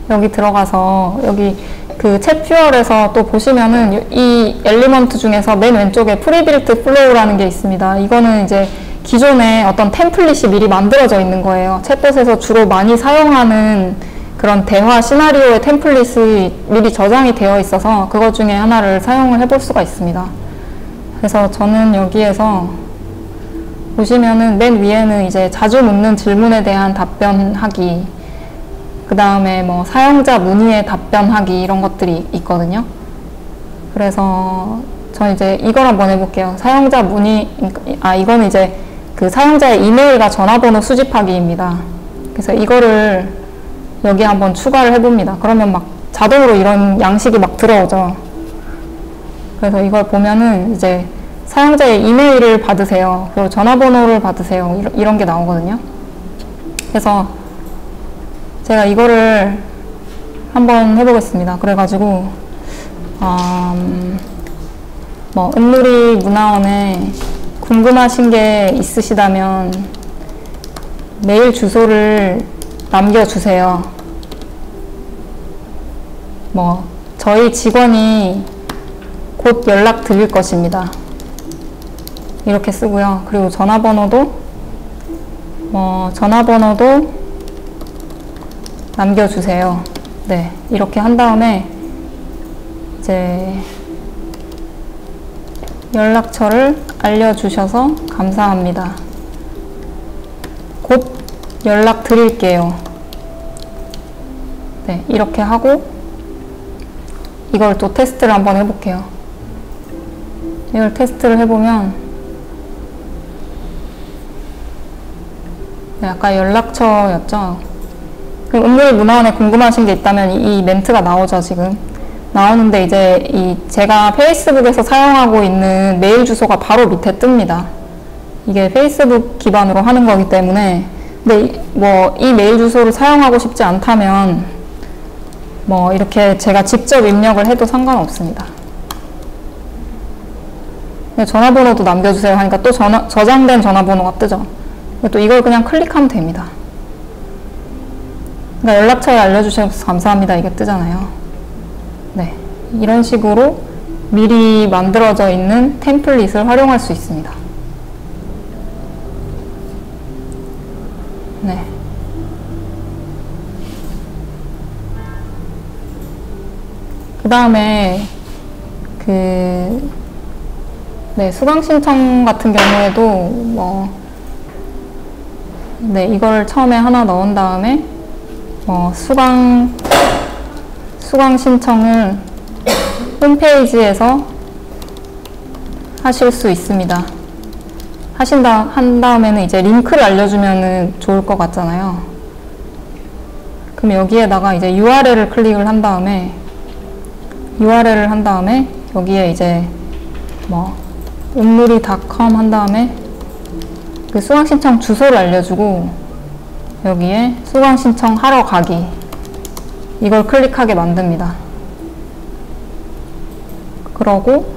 여기 들어가서 여기 챗 퓨얼에서 또 보시면은 이 엘리먼트 중에서 맨 왼쪽에 프리빌트 플로우라는 게 있습니다. 이거는 이제 기존에 어떤 템플릿이 미리 만들어져 있는 거예요. 챗봇에서 주로 많이 사용하는 그런 대화 시나리오의 템플릿이 미리 저장이 되어 있어서 그것 중에 하나를 사용을 해볼 수가 있습니다. 그래서 저는 여기에서 보시면은 맨 위에는 이제 자주 묻는 질문에 대한 답변하기, 그 다음에 뭐 사용자 문의에 답변하기 이런 것들이 있거든요. 그래서 저 이제 이걸 한번 해볼게요. 사용자 문의, 이거는 이제 사용자의 이메일과 전화번호 수집하기입니다. 그래서 이거를 여기 한번 추가를 해봅니다. 그러면 막 자동으로 이런 양식이 막 들어오죠. 그래서 이걸 보면은 이제 사용자의 이메일을 받으세요. 그리고 전화번호를 받으세요. 이런 게 나오거든요. 그래서 제가 이거를 한번 해보겠습니다. 그래가지고 뭐 은누리 문화원에 궁금하신 게 있으시다면 메일 주소를 남겨주세요. 뭐 저희 직원이 곧 연락 드릴 것입니다. 이렇게 쓰고요. 그리고 전화번호도 남겨주세요. 네, 이렇게 한 다음에 이제 연락처를 알려주셔서 감사합니다. 곧 연락 드릴게요. 네, 이렇게 하고 이걸 또 테스트를 한번 해볼게요. 이걸 테스트를 해보면 네, 아까 연락처였죠. 그럼 은누리 문화원에 궁금하신 게 있다면 이 멘트가 나오죠. 지금 나오는데 이제 제가 페이스북에서 사용하고 있는 메일 주소가 바로 밑에 뜹니다. 이게 페이스북 기반으로 하는 거기 때문에. 근데 뭐 이 메일 주소를 사용하고 싶지 않다면 뭐 이렇게 제가 직접 입력을 해도 상관없습니다. 전화번호도 남겨주세요 하니까 또 저장된 전화번호가 뜨죠. 또 이걸 그냥 클릭하면 됩니다. 그러니까 연락처에 알려주셔서 감사합니다 이게 뜨잖아요. 네, 이런 식으로 미리 만들어져 있는 템플릿을 활용할 수 있습니다. 네. 그 다음에 네, 수강 신청 같은 경우에도 네, 이걸 처음에 하나 넣은 다음에 수강 신청을 홈페이지에서 하실 수 있습니다. 한 다음에는 이제 링크를 알려주면 좋을 것 같잖아요. 그럼 여기에다가 이제 URL을 클릭을 한 다음에 여기에 이제 은누리.com 한 다음에 그 수강 신청 주소를 알려주고 여기에 수강 신청 하러 가기 이걸 클릭하게 만듭니다. 그러고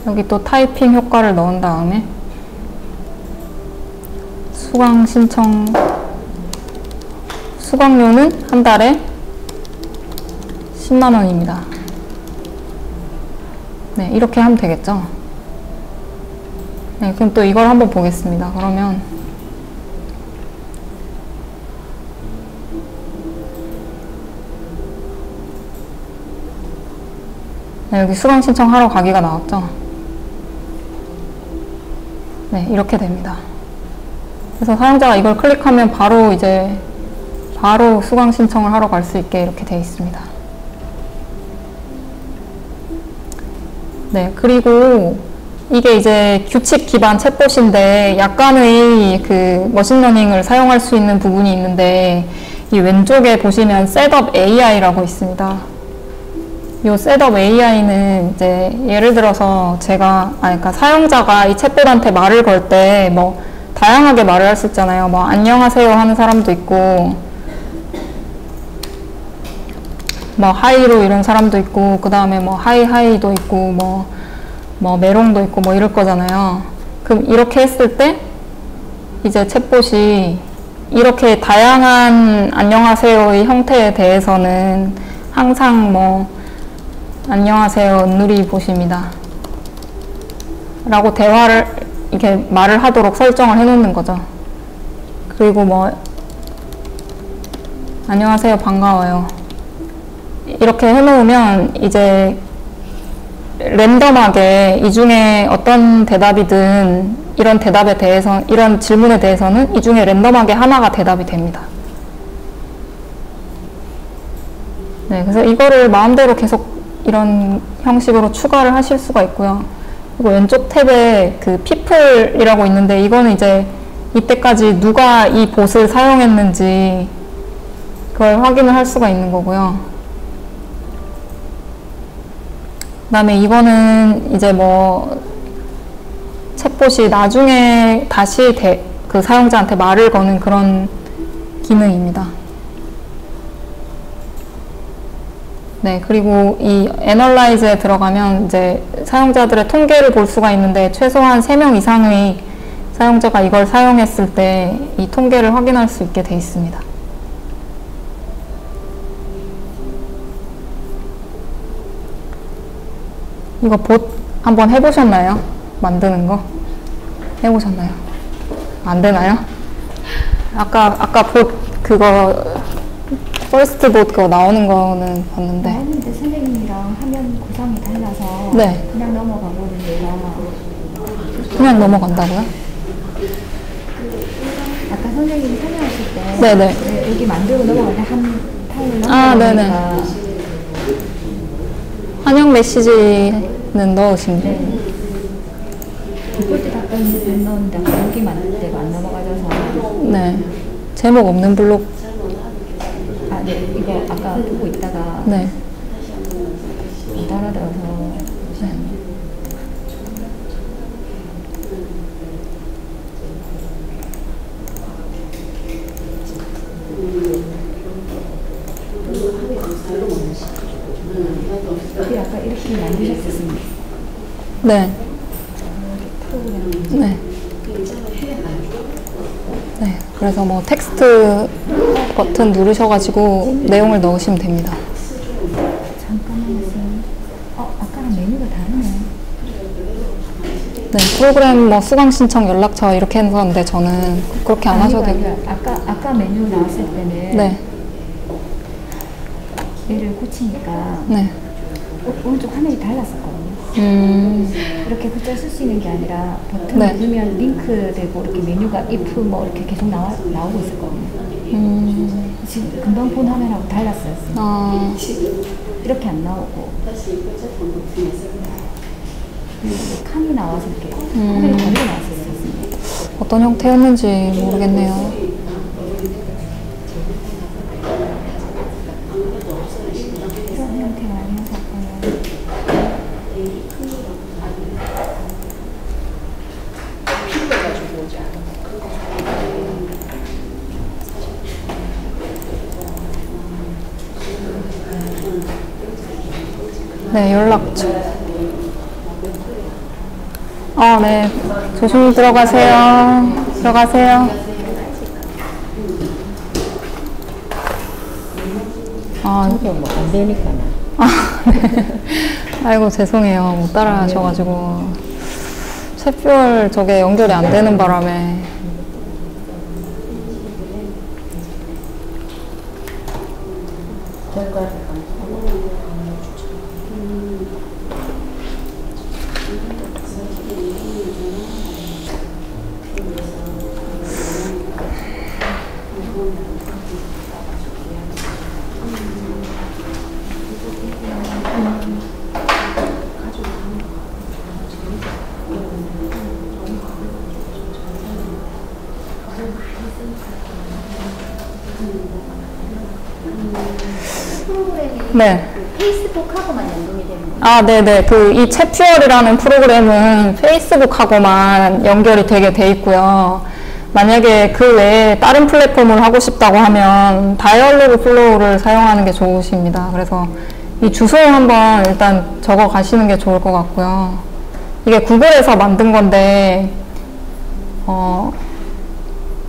여기 또 타이핑 효과를 넣은 다음에 수강 신청 수강료는 한 달에 10만 원입니다. 네, 이렇게 하면 되겠죠. 네, 그럼 또 이걸 한번 보겠습니다. 그러면 네, 여기 수강 신청하러 가기가 나왔죠. 네, 이렇게 됩니다. 그래서 사용자가 이걸 클릭하면 바로 수강 신청을 하러 갈 수 있게 이렇게 되어 있습니다. 네, 그리고 이게 이제 규칙 기반 챗봇인데 약간의 머신러닝을 사용할 수 있는 부분이 있는데 이 왼쪽에 보시면 셋업 AI라고 있습니다. 이 셋업 AI는 이제 예를 들어서 그러니까 사용자가 이 챗봇한테 말을 걸 때 다양하게 말을 할 수 있잖아요. 안녕하세요 하는 사람도 있고 하이로 이런 사람도 있고 그 다음에 하이도 있고 메롱도 있고 이럴 거잖아요. 그럼 이렇게 했을 때 이제 챗봇이 이렇게 다양한 안녕하세요의 형태에 대해서는 항상 안녕하세요 은누리 보십니다 라고 대화를 이렇게 말을 하도록 설정을 해 놓는 거죠. 그리고 안녕하세요 반가워요 이렇게 해 놓으면 이제 랜덤하게 이 중에 어떤 대답이든 이런 질문에 대해서는 이 중에 랜덤하게 하나가 대답이 됩니다. 네, 그래서 이거를 마음대로 계속 이런 형식으로 추가를 하실 수가 있고요. 그리고 왼쪽 탭에 people이라고 있는데 이거는 이제 이때까지 누가 이 봇을 사용했는지 그걸 확인을 할 수가 있는 거고요. 그다음에 이거는 이제 뭐 챗봇이 나중에 다시 그 사용자한테 말을 거는 그런 기능입니다. 네, 그리고 이 애널라이즈에 들어가면 이제 사용자들의 통계를 볼 수가 있는데 최소한 3명 이상의 사용자가 이걸 사용했을 때 이 통계를 확인할 수 있게 돼 있습니다. 이거 봇 한번 해보셨나요? 만드는 거? 해보셨나요? 안 되나요? 아까 봇 그거 퍼스트 봇 그거 나오는 거는 봤는데. 나오는데 선생님이랑 화면 구성이 달라서 네. 그냥 넘어가 버리네요. 그냥 넘어간다고요? 아까 선생님이 설명하실 때 네네. 네, 여기 만들고 넘어갈 때 한 타임을 아, 네네. 넘어가니까 환영 메시지는 넣으시면 돼요. 디폴트 답변을 넣었는데 아까 여기 만들 때가 안 넘어가져서 네. 제목 없는 블록. 아, 네. 이거 아까 보고 있다가 네. 안 따라들어서 여기 아까 이렇게 만드셨었습니다. 네. 네. 네. 그래서 뭐 텍스트 버튼 누르셔가지고 내용을 넣으시면 됩니다. 잠깐만요. 아까랑 메뉴가 다르네. 네. 프로그램 뭐 수강 신청 연락처 이렇게 했었는데 저는 그렇게 안 하셔도 되고. 아까 메뉴 나왔을 때는 네. 얘를 고치니까 네. 오른쪽 화면이 달랐었거든요. 이렇게 글자 쓸 수 있는 게 아니라 버튼 네. 누르면 링크 되고 이렇게 메뉴가 if 뭐 이렇게 계속 나오고 있었거든요. 지금 금방 본 화면하고 달랐어요. 아, 이렇게 안 나오고 칸이 나와서 이렇게 화면이 다르게 나왔었습니다. 어떤 형태였는지 모르겠네요. 이런 형태가 아니어서 네, 연락처. 네. 조심히 들어가세요. 들어가세요. 저도 뭐 안 되니까. 네. 아이고, 죄송해요. 못 따라하셔가지고. 챗뷰얼 저게 연결이 안 되는 바람에. 네. 페이스북하고만 연동이 되는 거예요. 아, 네네. 이 챗퓨얼이라는 프로그램은 페이스북하고만 연결이 되게 돼 있고요. 만약에 그 외에 다른 플랫폼을 하고 싶다고 하면 다이얼로그 플로우를 사용하는 게 좋으십니다. 그래서 이 주소 한번 일단 적어 가시는 게 좋을 것 같고요. 이게 구글에서 만든 건데,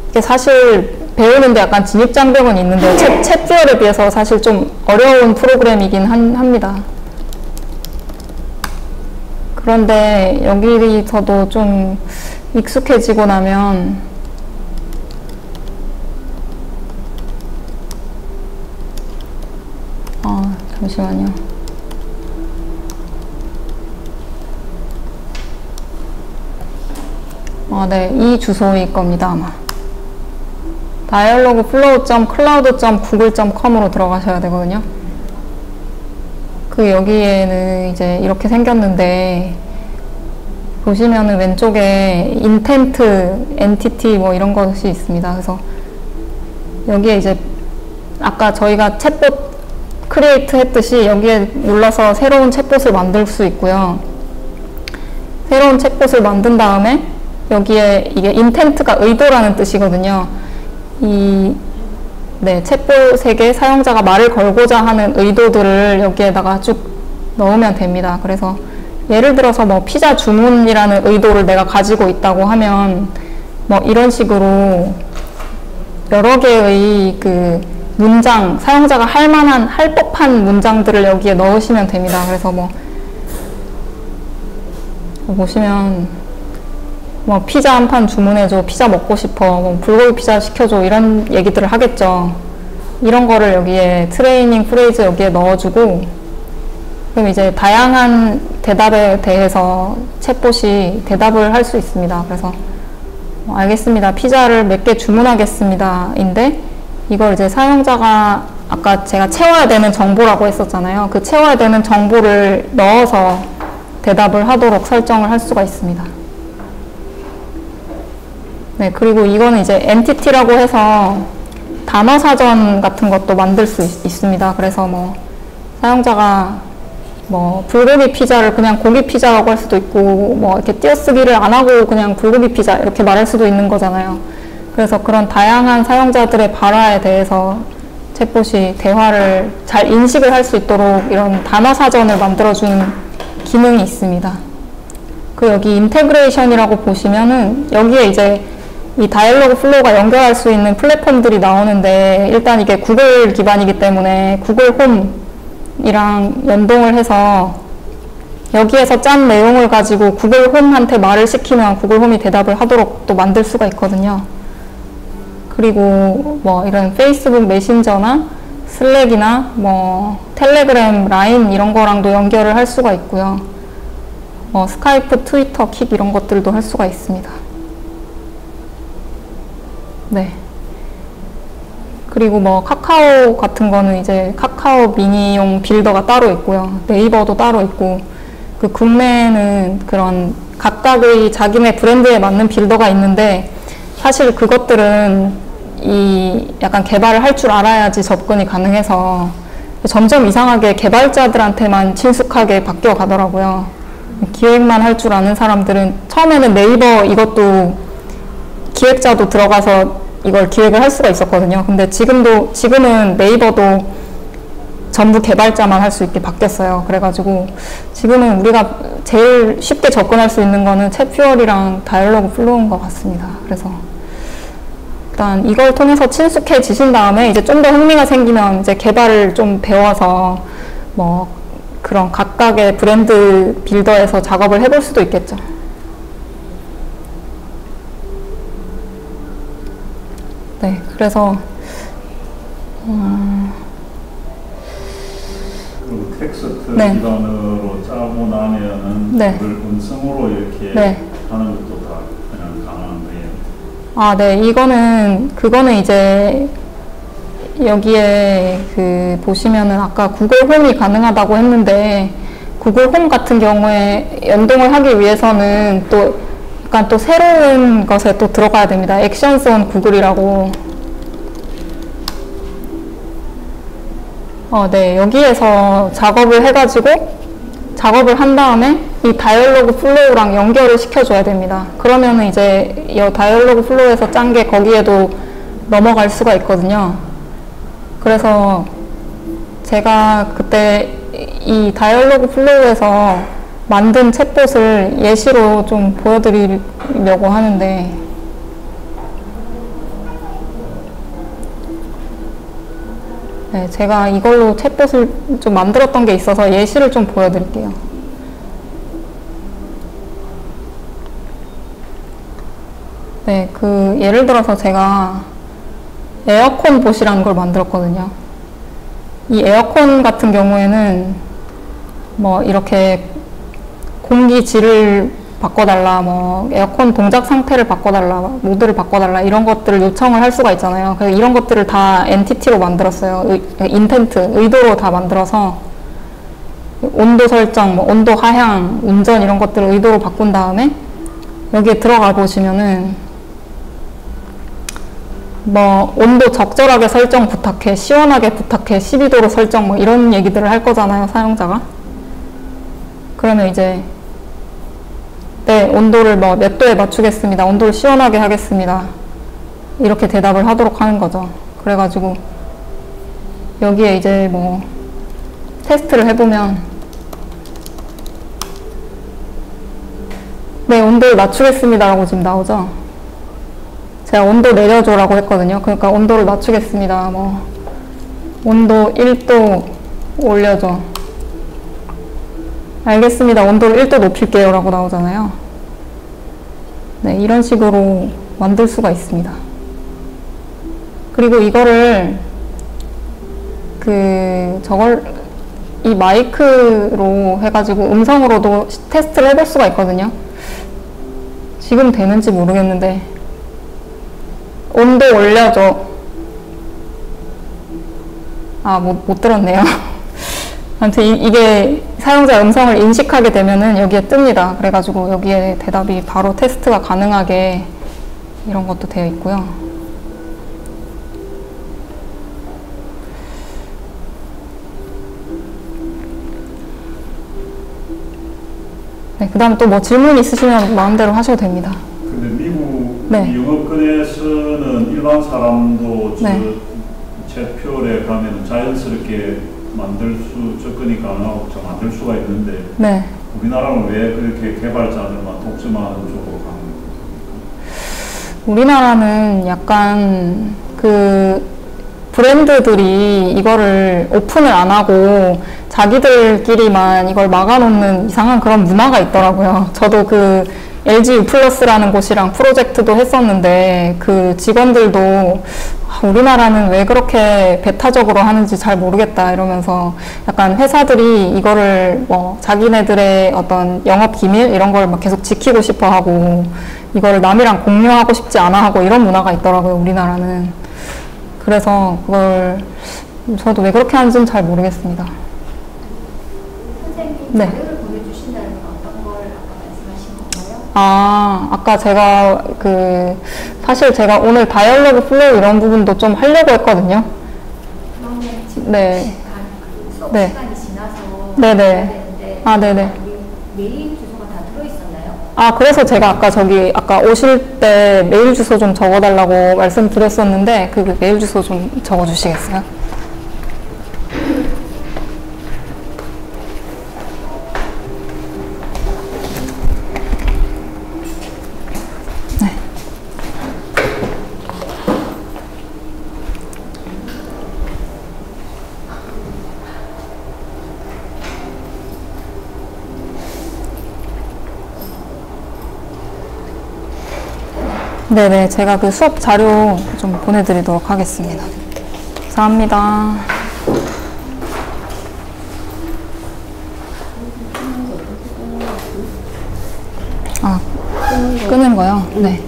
이게 사실 배우는데 약간 진입장벽은 있는데 챗퓨얼에 비해서 사실 좀 어려운 프로그램이긴 합니다. 그런데 여기서도 좀 익숙해지고 나면 잠시만요. 네, 이 주소일 겁니다, 아마. dialogflow.cloud.google.com으로 들어가셔야 되거든요. 여기에는 이제 이렇게 생겼는데, 보시면은 왼쪽에 intent, entity 뭐 이런 것이 있습니다. 그래서 여기에 이제 아까 저희가 챗봇 크리에이트 했듯이 여기에 눌러서 새로운 챗봇을 만들 수 있고요. 새로운 챗봇을 만든 다음에 여기에 이게 인텐트가 의도라는 뜻이거든요. 챗봇에게 사용자가 말을 걸고자 하는 의도들을 여기에다가 쭉 넣으면 됩니다. 그래서 예를 들어서 뭐 피자 주문이라는 의도를 내가 가지고 있다고 하면 뭐 이런 식으로 여러 개의 그 문장, 사용자가 할 법한 문장들을 여기에 넣으시면 됩니다. 그래서 뭐 보시면 뭐 피자 한 판 주문해줘, 피자 먹고 싶어, 뭐 불고기 피자 시켜줘 이런 얘기들을 하겠죠. 이런 거를 여기에 트레이닝 프레이즈 여기에 넣어주고, 그럼 이제 다양한 대답에 대해서 챗봇이 대답을 할 수 있습니다. 그래서 알겠습니다. 피자를 몇 개 주문하겠습니다. 인데 이걸 이제 사용자가 아까 제가 채워야 되는 정보라고 했었잖아요. 그 채워야 되는 정보를 넣어서 대답을 하도록 설정을 할 수가 있습니다. 네, 그리고 이거는 이제 엔티티라고 해서 단어 사전 같은 것도 만들 수 있습니다. 그래서 뭐 사용자가 뭐 불고기 피자를 그냥 고기 피자라고 할 수도 있고, 뭐 이렇게 띄어쓰기를 안 하고 그냥 불고기 피자 이렇게 말할 수도 있는 거잖아요. 그래서 그런 다양한 사용자들의 발화에 대해서 챗봇이 대화를 잘 인식을 할 수 있도록 이런 단어 사전을 만들어주는 기능이 있습니다. 그 여기 인테그레이션이라고 보시면은 여기에 이제 이 다이얼로그 플로우가 연결할 수 있는 플랫폼들이 나오는데, 일단 이게 구글 기반이기 때문에 구글 홈이랑 연동을 해서 여기에서 짠 내용을 가지고 구글 홈한테 말을 시키면 구글 홈이 대답을 하도록 또 만들 수가 있거든요. 그리고 뭐 이런 페이스북 메신저나 슬랙이나 뭐 텔레그램, 라인 이런 거랑도 연결을 할 수가 있고요. 스카이프, 트위터, 킥 이런 것들도 할 수가 있습니다. 네. 그리고 뭐 카카오 같은 거는 이제 카카오 미니용 빌더가 따로 있고요. 네이버도 따로 있고, 그 국내에는 그런 각각의 자기네 브랜드에 맞는 빌더가 있는데, 사실 그것들은 이 약간 개발을 할 줄 알아야지 접근이 가능해서 점점 이상하게 개발자들한테만 친숙하게 바뀌어 가더라고요. 기획만 할 줄 아는 사람들은 처음에는 네이버 이것도 기획자도 들어가서 이걸 기획을 할 수가 있었거든요. 근데 지금은 네이버도 전부 개발자만 할 수 있게 바뀌었어요. 그래가지고 지금은 우리가 제일 쉽게 접근할 수 있는 거는 챗퓨얼이랑 다이얼로그 플로우인 것 같습니다. 그래서 일단 이걸 통해서 친숙해지신 다음에 이제 좀 더 흥미가 생기면 이제 개발을 좀 배워서 뭐 그런 각각의 브랜드 빌더에서 작업을 해볼 수도 있겠죠. 네, 그래서 그리고 텍스트 네. 기반으로 짜고 나면은 네. 그걸 음성으로 이렇게 네. 하는 것도 다 그냥 가능한 거예요. 아, 네. 그거는 이제 여기에 그 보시면은 아까 구글 홈이 가능하다고 했는데, 구글 홈 같은 경우에 연동을 하기 위해서는 또 약간 또 새로운 것에 또 들어가야 됩니다. 액션스 온 구글이라고. 네. 여기에서 작업을 해가지고 작업을 한 다음에 이 다이얼로그 플로우랑 연결을 시켜줘야 됩니다. 그러면은 이제 이 다이얼로그 플로우에서 짠 게 거기에도 넘어갈 수가 있거든요. 그래서 제가 그때 이 다이얼로그 플로우에서 만든 챗봇을 예시로 좀 보여드리려고 하는데, 네, 제가 이걸로 챗봇을 좀 만들었던 게 있어서 예시를 좀 보여드릴게요. 네, 예를 들어서 제가 에어컨 봇이라는 걸 만들었거든요. 이 에어컨 같은 경우에는 뭐 이렇게 공기질을 바꿔달라, 뭐 에어컨 동작 상태를 바꿔달라, 모드를 바꿔달라 이런 것들을 요청을 할 수가 있잖아요. 그래서 이런 것들을 다 엔티티로 만들었어요. 인텐트, 의도로 다 만들어서 온도 설정, 뭐 온도 하향, 운전 이런 것들을 의도로 바꾼 다음에 여기에 들어가 보시면은 뭐 온도 적절하게 설정 부탁해, 시원하게 부탁해, 12도로 설정 뭐 이런 얘기들을 할 거잖아요, 사용자가. 그러면 이제 네, 온도를 뭐 몇 도에 맞추겠습니다. 온도를 시원하게 하겠습니다. 이렇게 대답을 하도록 하는 거죠. 그래가지고 여기에 이제 뭐 테스트를 해보면 네, 온도를 낮추겠습니다 라고 지금 나오죠. 제가 온도 내려줘 라고 했거든요. 그러니까 온도를 낮추겠습니다. 뭐 온도 1도 올려줘. 알겠습니다. 온도를 1도 높일게요 라고 나오잖아요. 네, 이런 식으로 만들 수가 있습니다. 그리고 이거를 이 마이크로 해가지고 음성으로도 테스트를 해볼 수가 있거든요. 지금 되는지 모르겠는데 온도 올려줘. 아, 못 들었네요. 아무튼 이게 사용자 음성을 인식하게 되면은 여기에 뜹니다. 그래가지고 여기에 대답이 바로 테스트가 가능하게 이런 것도 되어 있고요. 네, 그 다음 또 뭐 질문 있으시면 마음대로 하셔도 됩니다. 근데 미국 네. 영어권에서는 일반 사람도 네. 제표에 가면 자연스럽게 만들 수 접근이 가능하고 만들 수가 있는데 네. 우리나라는 왜 그렇게 개발자들만 독점하는 쪽으로 가는 겁니까? 우리나라는 약간 브랜드들이 이거를 오픈을 안 하고 자기들끼리만 이걸 막아놓는 이상한 그런 문화가 있더라고요. 저도 LG U+라는 곳이랑 프로젝트도 했었는데 그 직원들도 우리나라는 왜 그렇게 배타적으로 하는지 잘 모르겠다 이러면서 약간 회사들이 이거를 뭐 자기네들의 어떤 영업 기밀 이런 걸 막 계속 지키고 싶어 하고 이거를 남이랑 공유하고 싶지 않아 하고 이런 문화가 있더라고요, 우리나라는. 그래서 그걸 저도 왜 그렇게 하는지는 잘 모르겠습니다. 선생님 네. 자료를 보내주신다는 건 어떤 걸 아까 말씀하신 건가요? 아까 제가 사실 제가 오늘 다이얼로그 플로우 이런 부분도 좀 하려고 했거든요. 그러면 지금 네. 수업 네. 시간이 지나서 네네. 해야 되는데 아, 네네. 메일 주소가 다 들어있었나요? 아, 그래서 제가 아까 오실 때 메일 주소 좀 적어달라고 말씀드렸었는데, 그 메일 주소 좀 적어주시겠어요? 네. 네네, 제가 그 수업 자료 좀 보내드리도록 하겠습니다. 감사합니다. 아, 끄는 거요? 네.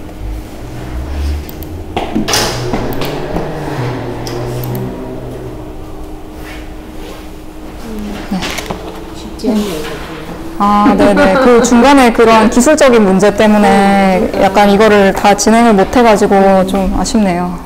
쉽지 않네요. 아, 네네. 그 중간에 그런 기술적인 문제 때문에 약간 이거를 다 진행을 못 해가지고 좀 아쉽네요.